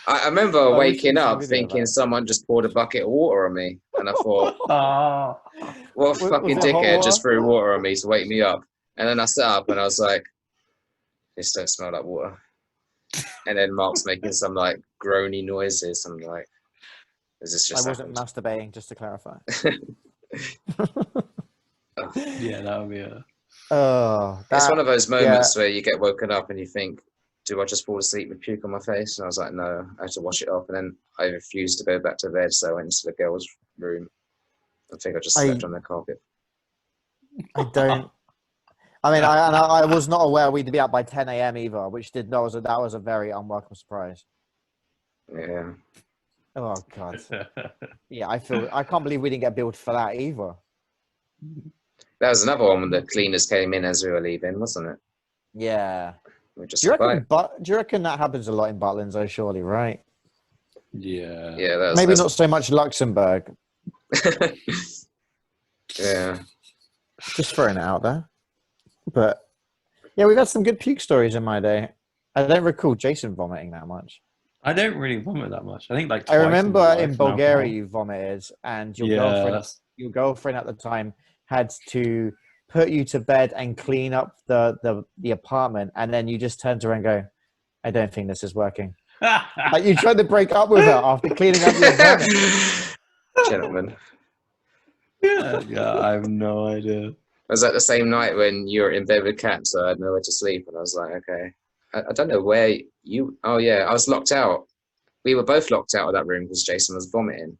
I remember waking up thinking someone just poured a bucket of water on me, and I thought, what a fucking dickhead just threw water on me to wake me up. And then I sat up and I was like, this don't smell like water. And then Mark's making some like groany noises. I'm like, is this just I wasn't masturbating, just to clarify. Yeah, that would be a... It's one of those moments where you get woken up and you think, do I just fall asleep with puke on my face? And I was like, no, I had to wash it off. And then I refused to go back to bed, so I went into the girls' room. I think I just slept on the carpet. I was not aware we'd be out by 10 a.m. either, that was a very unwelcome surprise. Yeah. Oh God. Yeah, I can't believe we didn't get billed for that either. That was another one when the cleaners came in as we were leaving, wasn't it? Yeah. We just Do you reckon that happens a lot in Butlins, though, surely, right? Yeah. Yeah. Maybe not so much Luxembourg. Yeah. Just throwing it out there. But yeah, we've had some good puke stories in my day. I don't recall Jason vomiting that much. I don't really vomit that much. I think like I remember in now. Bulgaria you vomited, and your girlfriend at the time had to put you to bed and clean up the apartment, and then you just turned to her and go, "I don't think this is working." Like you tried to break up with her after cleaning up your apartment. Gentlemen. Yeah, I have no idea. Was that the same night when you were in bed with Kat, so I had nowhere to sleep, and I was like, okay. I don't know where you... Oh, yeah, I was locked out. We were both locked out of that room because Jason was vomiting.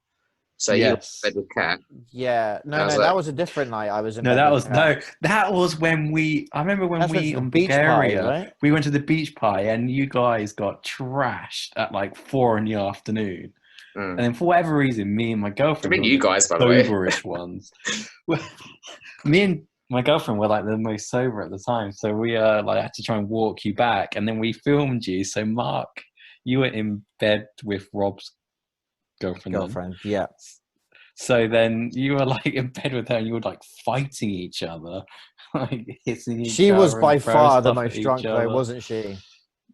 So you were in bed with Kat. Yeah. That was a different night. I was in bed with Kat. That was when I remember when we in Bulgaria, right? We went to the beach party and you guys got trashed at like 4 in the afternoon. And then for whatever reason, me and my girlfriend, I mean, you guys, by the way, soberish ones. Me and my girlfriend were like the most sober at the time, so we like had to try and walk you back, and then we filmed you. So Mark, you were in bed with Rob's girlfriend. Yeah. So then you were like in bed with her, and you were like fighting each other, like hitting each other. She was by and throwing far the stuff most at drunk, each though, other. wasn't she?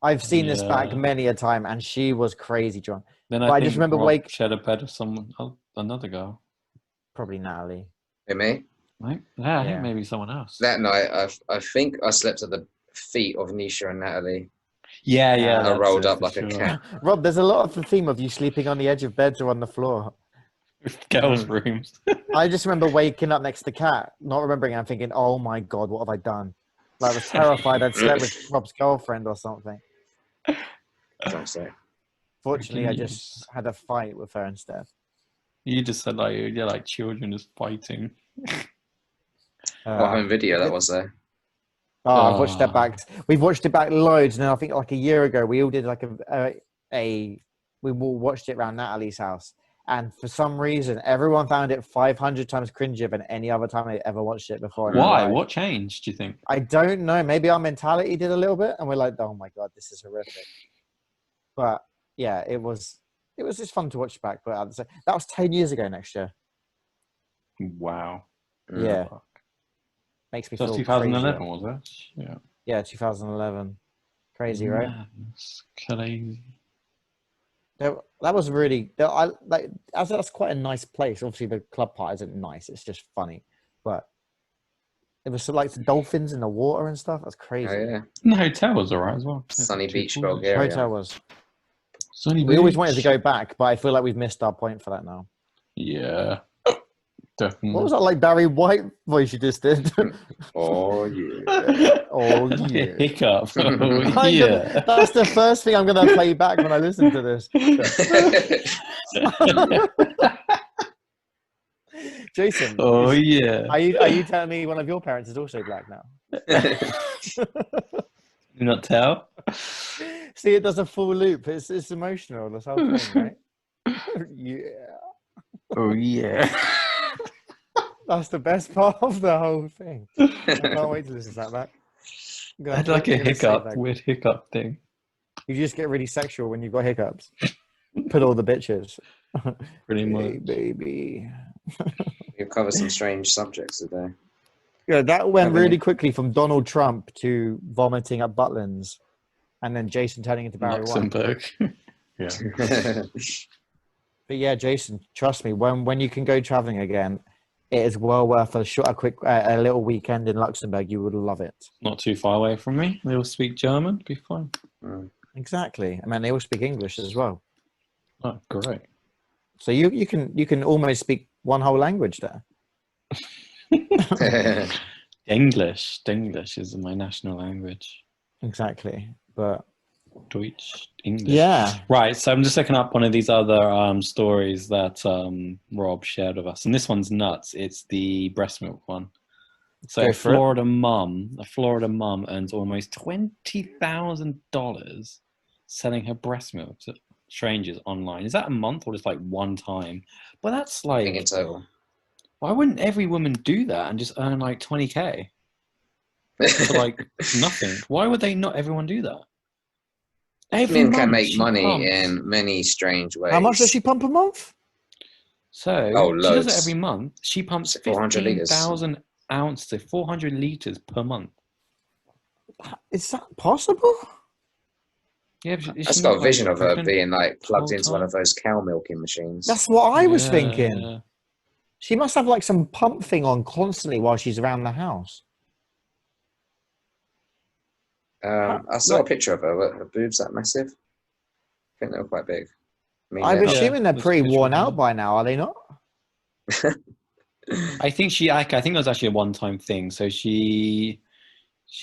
I've seen this back many a time, and she was crazy drunk. Then But I think just remember Rob shared a bed with another girl. Probably Natalie. Who, me? Right? Yeah, I think maybe someone else. That night, I think I slept at the feet of Nisha and Natalie. Yeah. I rolled up like a cat. Rob, there's a lot of the theme of you sleeping on the edge of beds or on the floor. Girls' rooms. I just remember waking up next to the cat, not remembering, and thinking, "Oh my god, what have I done?" Like I was terrified I'd slept with Rob's girlfriend or something. Don't say. Fortunately, I just had a fight with her instead. You just said like you're like children just fighting. What home video that was there? I've watched that back. We've watched it back loads now. I think like a year ago, we all did like we all watched it around Natalie's house. And for some reason, everyone found it 500 times cringier than any other time they ever watched it before. Why? What changed, do you think? I don't know. Maybe our mentality did a little bit. And we're like, oh my God, this is horrific. But yeah, it was just fun to watch back. But that was 10 years ago next year. Wow. Yeah. Makes me feel 2011, crazier. was it? Yeah. Yeah, 2011. Crazy, right? It's crazy. That was really that's quite a nice place. Obviously, the club part isn't nice; it's just funny. But it was like the dolphins in the water and stuff. That's crazy. Oh, yeah. And the hotel was alright as well. Sunny Beach, The Bulgaria. hotel was. Sunny We always Beach. wanted to go back, but I feel like we've missed our point for that now. Yeah. Definitely. What was that like Barry White voice you just did? Oh yeah. Oh Like a yeah. hiccup. Oh, yeah. That's the first thing I'm going to play back when I listen to this. Jason. Oh yeah. Are you telling me one of your parents is also black now? You not tell? See, it does a full loop. It's emotional, this whole thing, right? Yeah. Oh yeah. That's the best part of the whole thing. I can't wait to listen to that back. I had like a hiccup, weird hiccup thing. You just get really sexual when you've got hiccups. Put all the bitches. Pretty much. Hey, baby. We've covered some strange subjects today. Yeah, that went Haven't really you? quickly from Donald Trump to vomiting at Butlins, and then Jason turning into Barry White. Luxembourg. Yeah. But yeah, Jason, trust me, when you can go traveling again, it is well worth a little weekend in Luxembourg. You would love it. Not too far away from me. They all speak German. Be fine. Exactly. I mean, they all speak English as well. Oh, great. So you can almost speak one whole language there. English is my national language. Exactly. But Deutsch, English. yeah. Right. So I'm just looking up one of these other stories that Rob shared with us, and this one's nuts. It's the breast milk one. So a Florida mum earns almost $20,000 selling her breast milk to strangers online. Is that a month or just like one time? But that's like, in total. Why wouldn't every woman do that and just earn like 20K for like nothing? Why would they not everyone do that? Men can make money in many strange ways. How much does she pump a month? So she does it every month. She pumps 15,000 ounces, 400 liters per month. Is that possible? Yeah, I just got a vision of her being like plugged into one of those cow milking machines. That's what I was thinking. She must have like some pump thing on constantly while she's around the house. I saw a picture of her. Were her boobs that massive? I think they were quite big. I mean, I'm assuming they're pretty worn out by now, are they not? I think it was actually a one-time thing. So she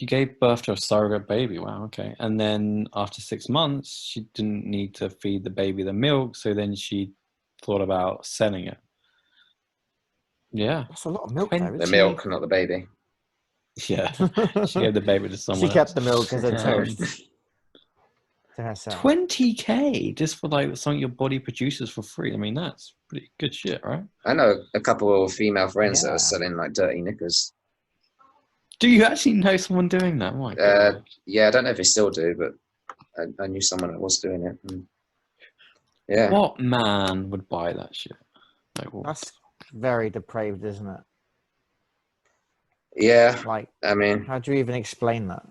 gave birth to a surrogate baby. Wow, okay. And then after 6 months, she didn't need to feed the baby the milk, so then she thought about selling it. Yeah. That's a lot of milk. The milk, not the baby. Yeah. She gave the baby to someone She kept the milk as a toast. to herself. 20K just for like something your body produces for free. I mean, that's pretty good shit, right? I know a couple of female friends that Yeah. are selling like dirty knickers. Do you actually know someone doing that? My God. Yeah, I don't know if they still do, but I knew someone that was doing it. And yeah. What man would buy that shit? Like, what? That's very depraved, isn't it? Yeah, Like, I mean, how do you even explain that?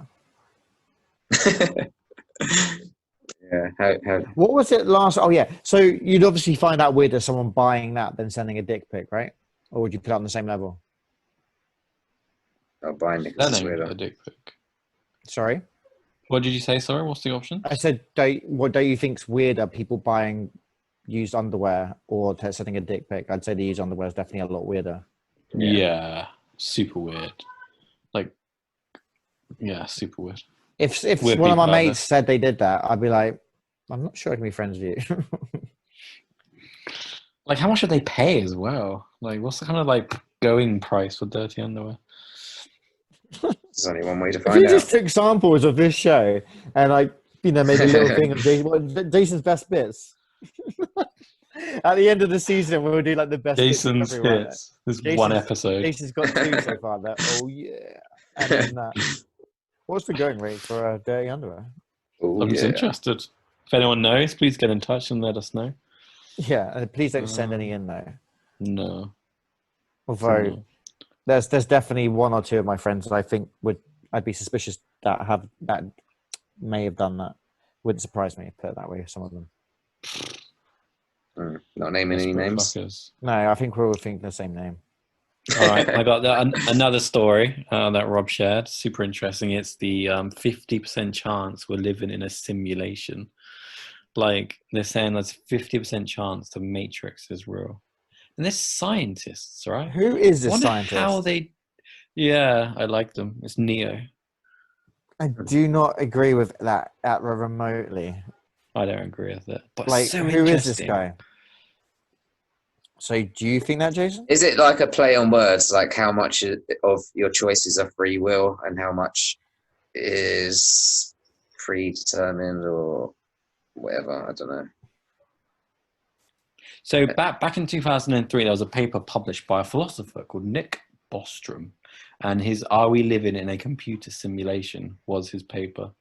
yeah. How What was it last? Oh, yeah. So you'd obviously find out weirder someone buying that than sending a dick pic, right? Or would you put it on the same level? buying knickers is Sending a weirder. dick pic. Sorry? What did you say? Sorry, what's the option? I said, what do you think's weirder, people buying used underwear or sending a dick pic? I'd say the used underwear is definitely a lot weirder. Yeah, super weird. Like, yeah, super weird. If Weird one of my people out mates said they did that, I'd be like, I'm not sure I can be friends with you. Like, how much should they pay as well? Like, what's the kind of like going price for dirty underwear? There's only one way to If find you out. just took samples of this show and like, you know, maybe a little thing of Jason's best bits. At the end of the season, we'll do like the best Jason's bits of everyone. hits. There's one episode. Jason's got 2 so far. That and then that. What's the going rate for dirty underwear? Ooh, I'm just yeah. interested. If anyone knows, please get in touch and let us know. Yeah, and please don't send any in though. No. Although No. there's definitely 1 or 2 of my friends that I think I'd be suspicious that may have done that. Wouldn't surprise me, put it that way. Some of them. Not naming any Desperate names. fuckers. No, I think we all think the same name. All right, I got another story that Rob shared. Super interesting. It's the 50% chance we're living in a simulation. Like, they're saying there's 50% chance the Matrix is real. And there's scientists, right? Who is I this wonder scientist? how they... Yeah, I like them. It's Neo. I do not agree with that remotely. I don't agree with it. But Like, so who is this interesting. guy? So, do you think that, Jason? Is it like a play on words, like how much of your choices are free will and how much is predetermined or whatever? I don't know. So back in 2003, there was a paper published by a philosopher called Nick Bostrom, and his "Are We Living in a Computer Simulation" was his paper,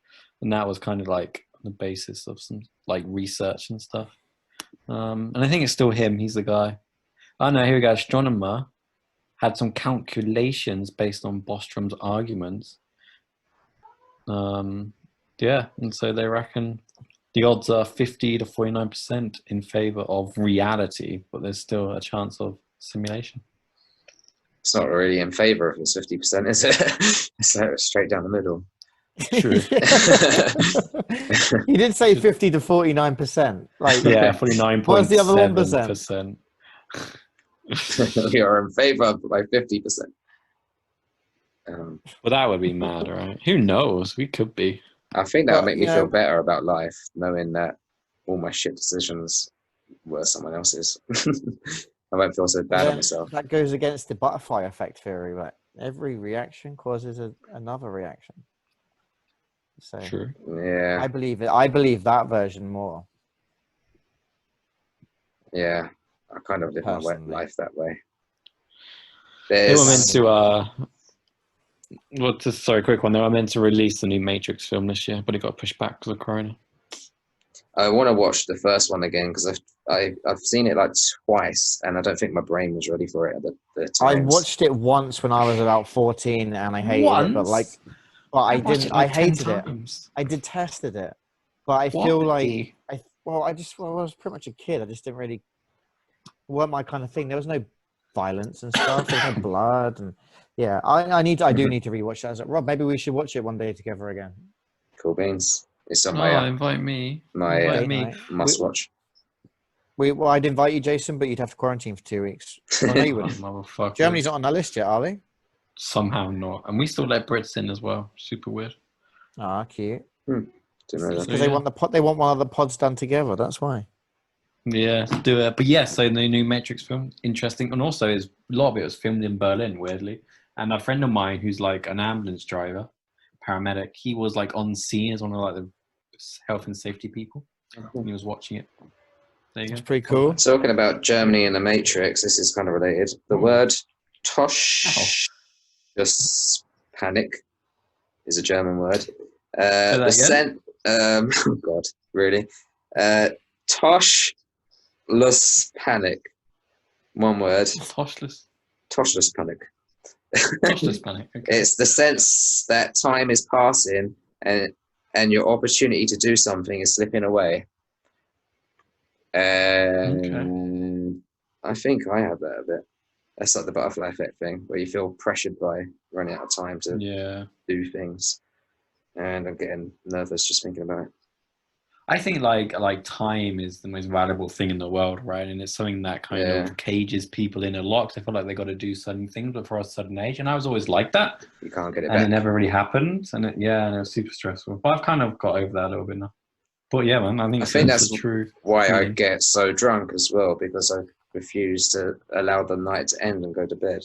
and that was kind of like the basis of some like research and stuff. And I think it's still him. He's the guy. Oh no, here we go. Astronomer had some calculations based on Bostrom's arguments. Yeah, and so they reckon the odds are 50 to 49% in favor of reality, but there's still a chance of simulation. It's not really in favor if it's 50%, is it? It's straight down the middle. True. You did say 50 to 49%. Like, Yeah, 49.7%. What's the other 1%? We are in favor by 50%. Well, that would be mad, right? Who knows? We could be. I think that would But, make me you feel know- better about life, knowing that all my shit decisions were someone else's. I won't feel so bad on then myself. that goes against the butterfly effect theory, right? Every reaction causes another reaction. So True. Yeah, I believe it. I believe that version more. yeah. I kind of live my Personally. life that way. They were meant There's to, sorry, quick one. They were meant to release the new Matrix film this year, but it got pushed back because of Corona. I want to watch the first one again because I've seen it like twice and I don't think my brain was ready for it at the I time. watched it once when I was about 14 and I hated it, but I watched didn't. like I 10 hated it. times. I detested it, but I feel like Why? I was pretty much a kid. I just didn't really weren't my kind of thing. There was no violence and stuff. There was no blood, and yeah, I do need to rewatch that. I was like, Rob, maybe we should watch it one day together again. Cool beans. It's on Invite me. my Invite me. must watch. Well, I'd invite you, Jason, but you'd have to quarantine for 2 weeks. Well, no, you Oh, wouldn't. motherfucker. Germany's not on that list yet, are they? Somehow not. And we still let Brits in as well. Super weird. Ah, cute. Didn't know that. Because they want they want one of the pods done together. That's why. Yeah, do it. But yes, so the new Matrix film, interesting. And also, a lot of it was filmed in Berlin, weirdly. And a friend of mine who's like an ambulance driver, paramedic, he was like on scene as one of like the health and safety people. And he was watching it. There you It's go. pretty cool. Talking about Germany and the Matrix, this is kind of related. The word Tosh panic is a German word. Oh God, really? Tosh panic. One word. Toshless Panic. panic. Okay. It's the sense that time is passing and your opportunity to do something is slipping away. I think I have that a bit. That's like the butterfly effect thing, where you feel pressured by running out of time to do things. And I'm getting nervous just thinking about it. I think like time is the most valuable thing in the world, right? And it's something that kind of cages people in a lot. 'Cause I feel like they got to do certain things before a certain age, and I was always like that. You can't get it and back. it never really happened, and it was super stressful. But I've kind of got over that a little bit now. But yeah, man, I think that's the truth. Why I get so drunk as well, because I refuse to allow the night to end and go to bed.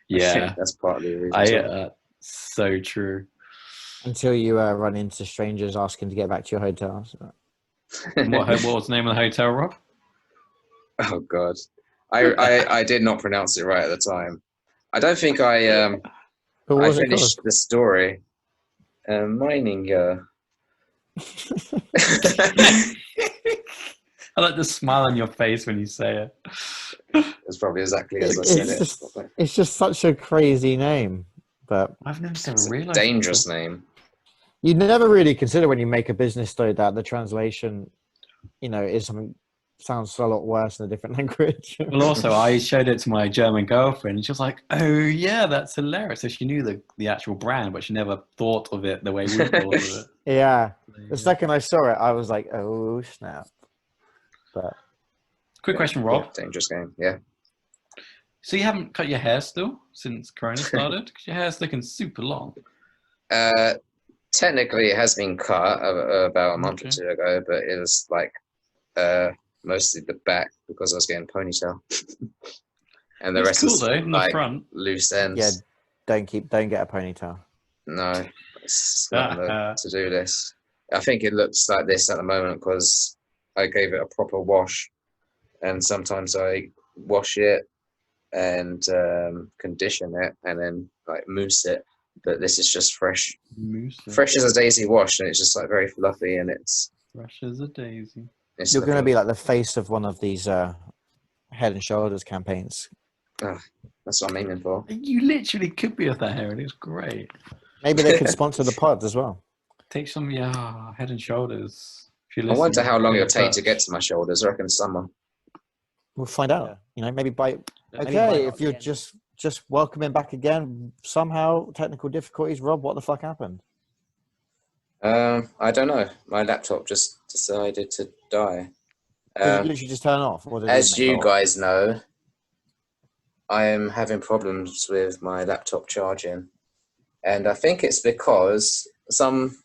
Yeah, that's partly the reason. So true. Until you run into strangers asking to get back to your hotel. So. What was the name of the hotel, Rob? Oh God, I did not pronounce it right at the time. I don't think I finished the story. Mining. I like the smile on your face when you say it. It's probably exactly as I said it. It's just such a crazy name, but I've never realized. It's a dangerous name. You never really consider when you make a business story that the translation, is something sounds a lot worse in a different language. Well, also, I showed it to my German girlfriend, and she was like, "Oh yeah, that's hilarious." So she knew the actual brand, but she never thought of it the way we thought of it. Yeah, the second I saw it, I was like, "Oh snap!" But quick question, Rob. Yeah, dangerous game. Yeah. So you haven't cut your hair still since Corona started? Because your hair's looking super long. Technically, it has been cut about a month or two ago, but it was like mostly the back because I was getting ponytail, and the rest is like front. Loose ends. Yeah, don't get a ponytail. No, it's not on the to-do list. I think it looks like this at the moment because I gave it a proper wash, and sometimes I wash it and condition it and then like mousse it. But this is just fresh as a daisy wash, and it's just like very fluffy, and it's fresh as a daisy. You're going to be like the face of one of these Head and Shoulders campaigns. That's what I'm aiming for. You literally could be with that hair, and it's great. Maybe they could sponsor the pod as well. Take some, Head and Shoulders. I wonder how long it'll take to get to my shoulders. I reckon summer. We'll find out. Maybe by if you're just welcoming back again, somehow technical difficulties. Rob, what the fuck happened? I don't know. My laptop just decided to die. Did it literally just turn off? As you guys know, I am having problems with my laptop charging. And I think it's because some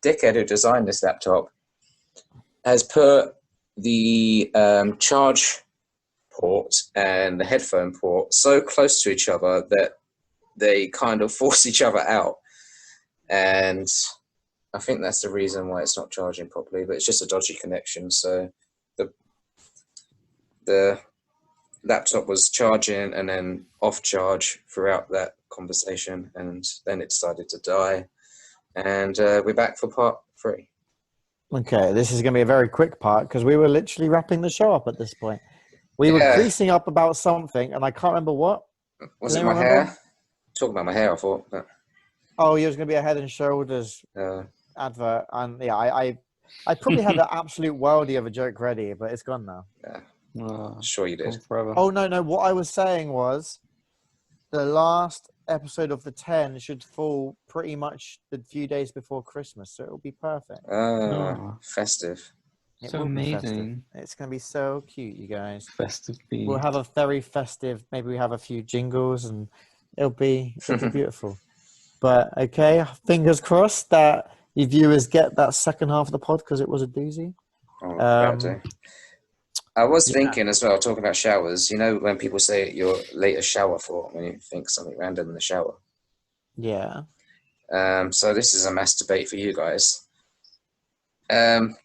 dickhead who designed this laptop has put the charge port and the headphone port so close to each other that they kind of force each other out. And I think that's the reason why it's not charging properly, but it's just a dodgy connection. So the laptop was charging and then off charge throughout that conversation, and then it decided to die. And we're back for part 3. Okay, this is going to be a very quick part because we were literally wrapping the show up at this point. We were creasing up about something, and I can't remember what. Was it my hair? Talking about my hair, I thought. But... Oh, it was going to be a Head and Shoulders advert, and I probably had the absolute worldie of a joke ready, but it's gone now. Yeah, sure you did. Oh no! What I was saying was, the last episode of the 10 should fall pretty much the few days before Christmas, so it'll be perfect. Festive. So amazing. It's going to be so cute, you guys. Festive. We'll have a very festive, maybe we have a few jingles and it'll be beautiful. But okay, fingers crossed that your viewers get that second half of the pod because it was a doozy. I was thinking as well, talking about showers, when people say your latest shower thought, when you think something random in the shower. Yeah. So this is a mass debate for you guys.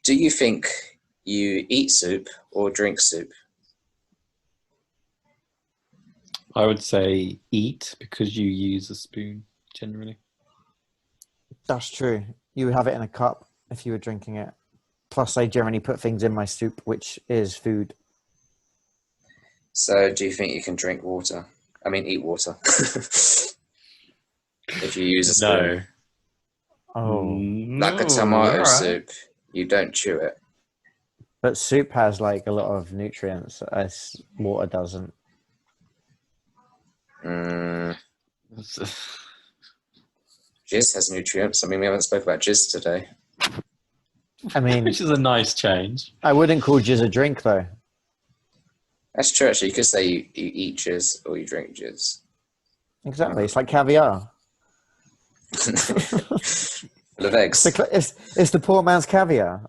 Do you think you eat soup or drink soup? I would say eat because you use a spoon generally. That's true. You would have it in a cup if you were drinking it. Plus, I generally put things in my soup, which is food. So, do you think you can drink water? I mean, eat water. If you use a spoon. Oh. Like a tomato soup, you don't chew it. But soup has like a lot of nutrients as water doesn't. Jizz has nutrients. I mean, we haven't spoke about jizz today. I mean, which is a nice change. I wouldn't call jizz a drink though. That's true. Actually, you could say you eat jizz or you drink jizz. Exactly. It's like caviar. Full of eggs. It's the poor man's caviar.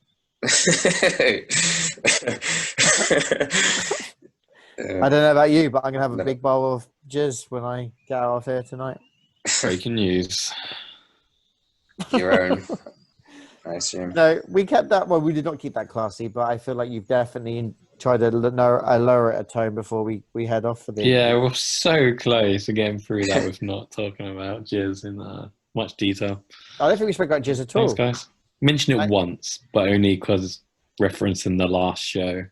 I don't know about you, but I'm gonna have a big bowl of jizz when I get out of here tonight. Breaking news. Your own, I assume. No, we kept that. Well, we did not keep that classy, but I feel like you've definitely tried to lower it a tone before we head off for the. Yeah, we're so close to getting through that with not talking about jizz in much detail. I don't think we spoke about jizz at all. Thanks, guys. Mention it once, but only because referencing the last show.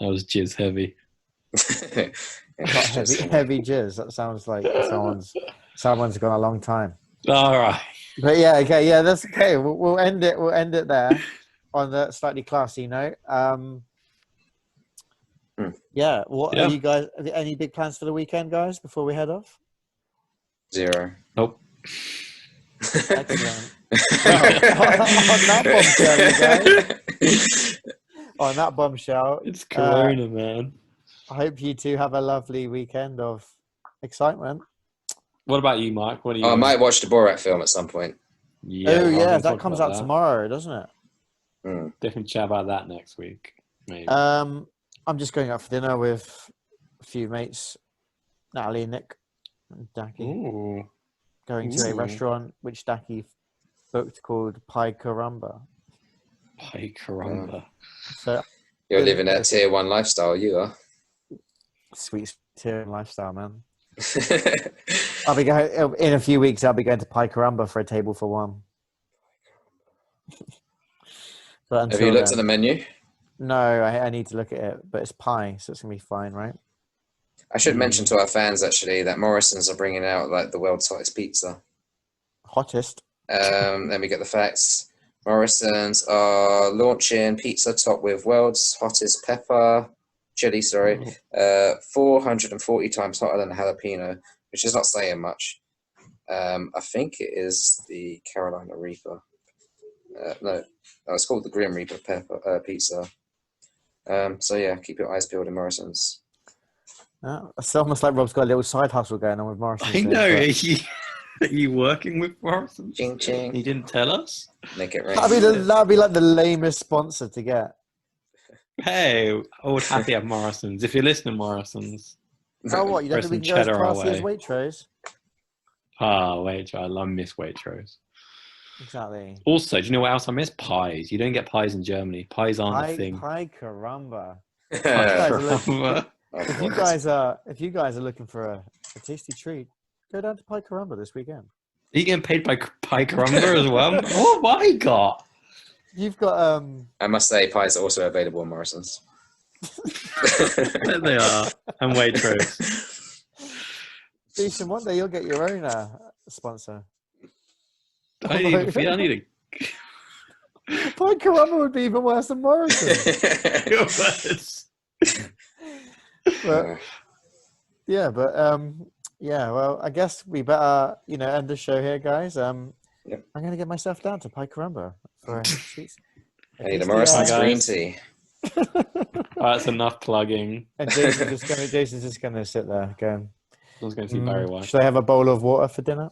That was jizz heavy. heavy jizz. That sounds like someone's gone a long time. All right. But yeah, okay, yeah, that's okay. We'll end it. We'll end it there on the slightly classy note. Yeah. Are you guys? Are there any big plans for the weekend, guys? Before we head off? 0. Nope. Excellent. On that bombshell, you guys. On that bombshell, it's Corona, man. I hope you two have a lovely weekend of excitement. What about you, Mike? What are you? I might watch the Borat film at some point. Yeah, that comes out tomorrow, doesn't it? Definitely chat about that next week. Maybe. I'm just going out for dinner with a few mates, Natalie, Nick, and Daki. Ooh. Going to a restaurant which Daki booked called Pai Caramba. Pai Caramba. So you're living that tier 1 lifestyle, you are. Sweet tier 1 lifestyle, man. I'll be going in a few weeks. I'll be going to Pai Caramba for a table for one. But have you looked at the menu? No, I need to look at it, but it's pie, so it's gonna be fine, right? I should mention to our fans actually that Morrison's are bringing out like the world's hottest pizza. Hottest. Let me get the facts. Morrison's are launching pizza topped with world's hottest chili, 440 times hotter than a jalapeno, which is not saying much. I think it is the Carolina Reaper. No, it's called the Grim Reaper pizza. So yeah, keep your eyes peeled in Morrison's. It's almost like Rob's got a little side hustle going on with Morrison's. I know. Are you working with Morrison's? Ching ching. You didn't tell us? Make it rain. That'd be like the lamest sponsor to get. Hey, old happy at Morrison's. If you're listening, Morrison's. Oh, what? You don't think we can go as classy as Waitrose? Waitrose. I love Miss Waitrose. Exactly. Also, do you know what else I miss? Pies. You don't get pies in Germany. Pies aren't a thing. Pai Caramba. Caramba. If you guys are looking for a tasty treat, go down to Pai Caramba this weekend. Are you getting paid by Pai Caramba as well? Oh my god! You've got I must say, pies are also available in Morrison's. There they are, and Waitrose. Decent. One day you'll get your own sponsor. I need a. Pai Caramba would be even worse than Morrison's. But, well, I guess we better, end the show here, guys. I'm going to get myself down to Pai Caramba for a sweet. Hey, the Morrison's green tea. That's enough plugging. And Jason's just going to sit there going. I was going to see Barry White. Should I have a bowl of water for dinner?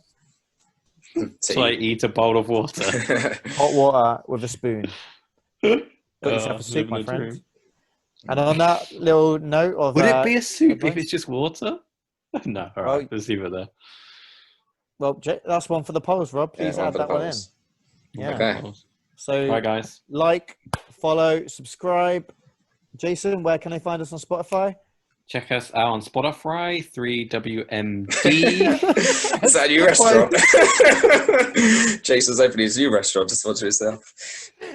Should I eat a bowl of water? Hot water with a spoon. Got yourself a soup, my friend. And on that little note of... Would it be a soup if it's just water? No, all right, let's leave it there. Well, that's one for the polls, Rob. Please add that one in. Yeah. Okay. So, Bye, guys. like, follow, subscribe. Jason, where can they find us on Spotify? Check us out on Spotify, 3WMD. Is that a new restaurant? Jason's opening his new restaurant to sponsor himself.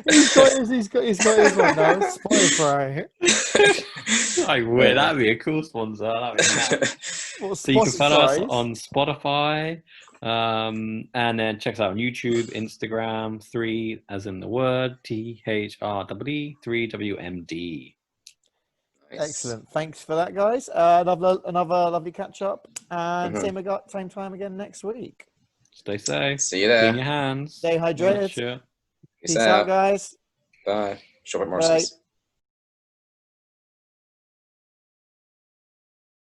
He's got his one now. Spotify. I would. That'd be a cool sponsor. That'd be mad. So you can follow us on Spotify, and then check us out on YouTube, Instagram, 3 as in the word, THREE, 3WMD. Nice. Excellent. Thanks for that, guys. Another lovely catch up, and same time again next week. Stay safe. See you there. Clean your hands. Stay hydrated. Sure. Peace out, guys. Bye. Shop at Morrison's. Bye.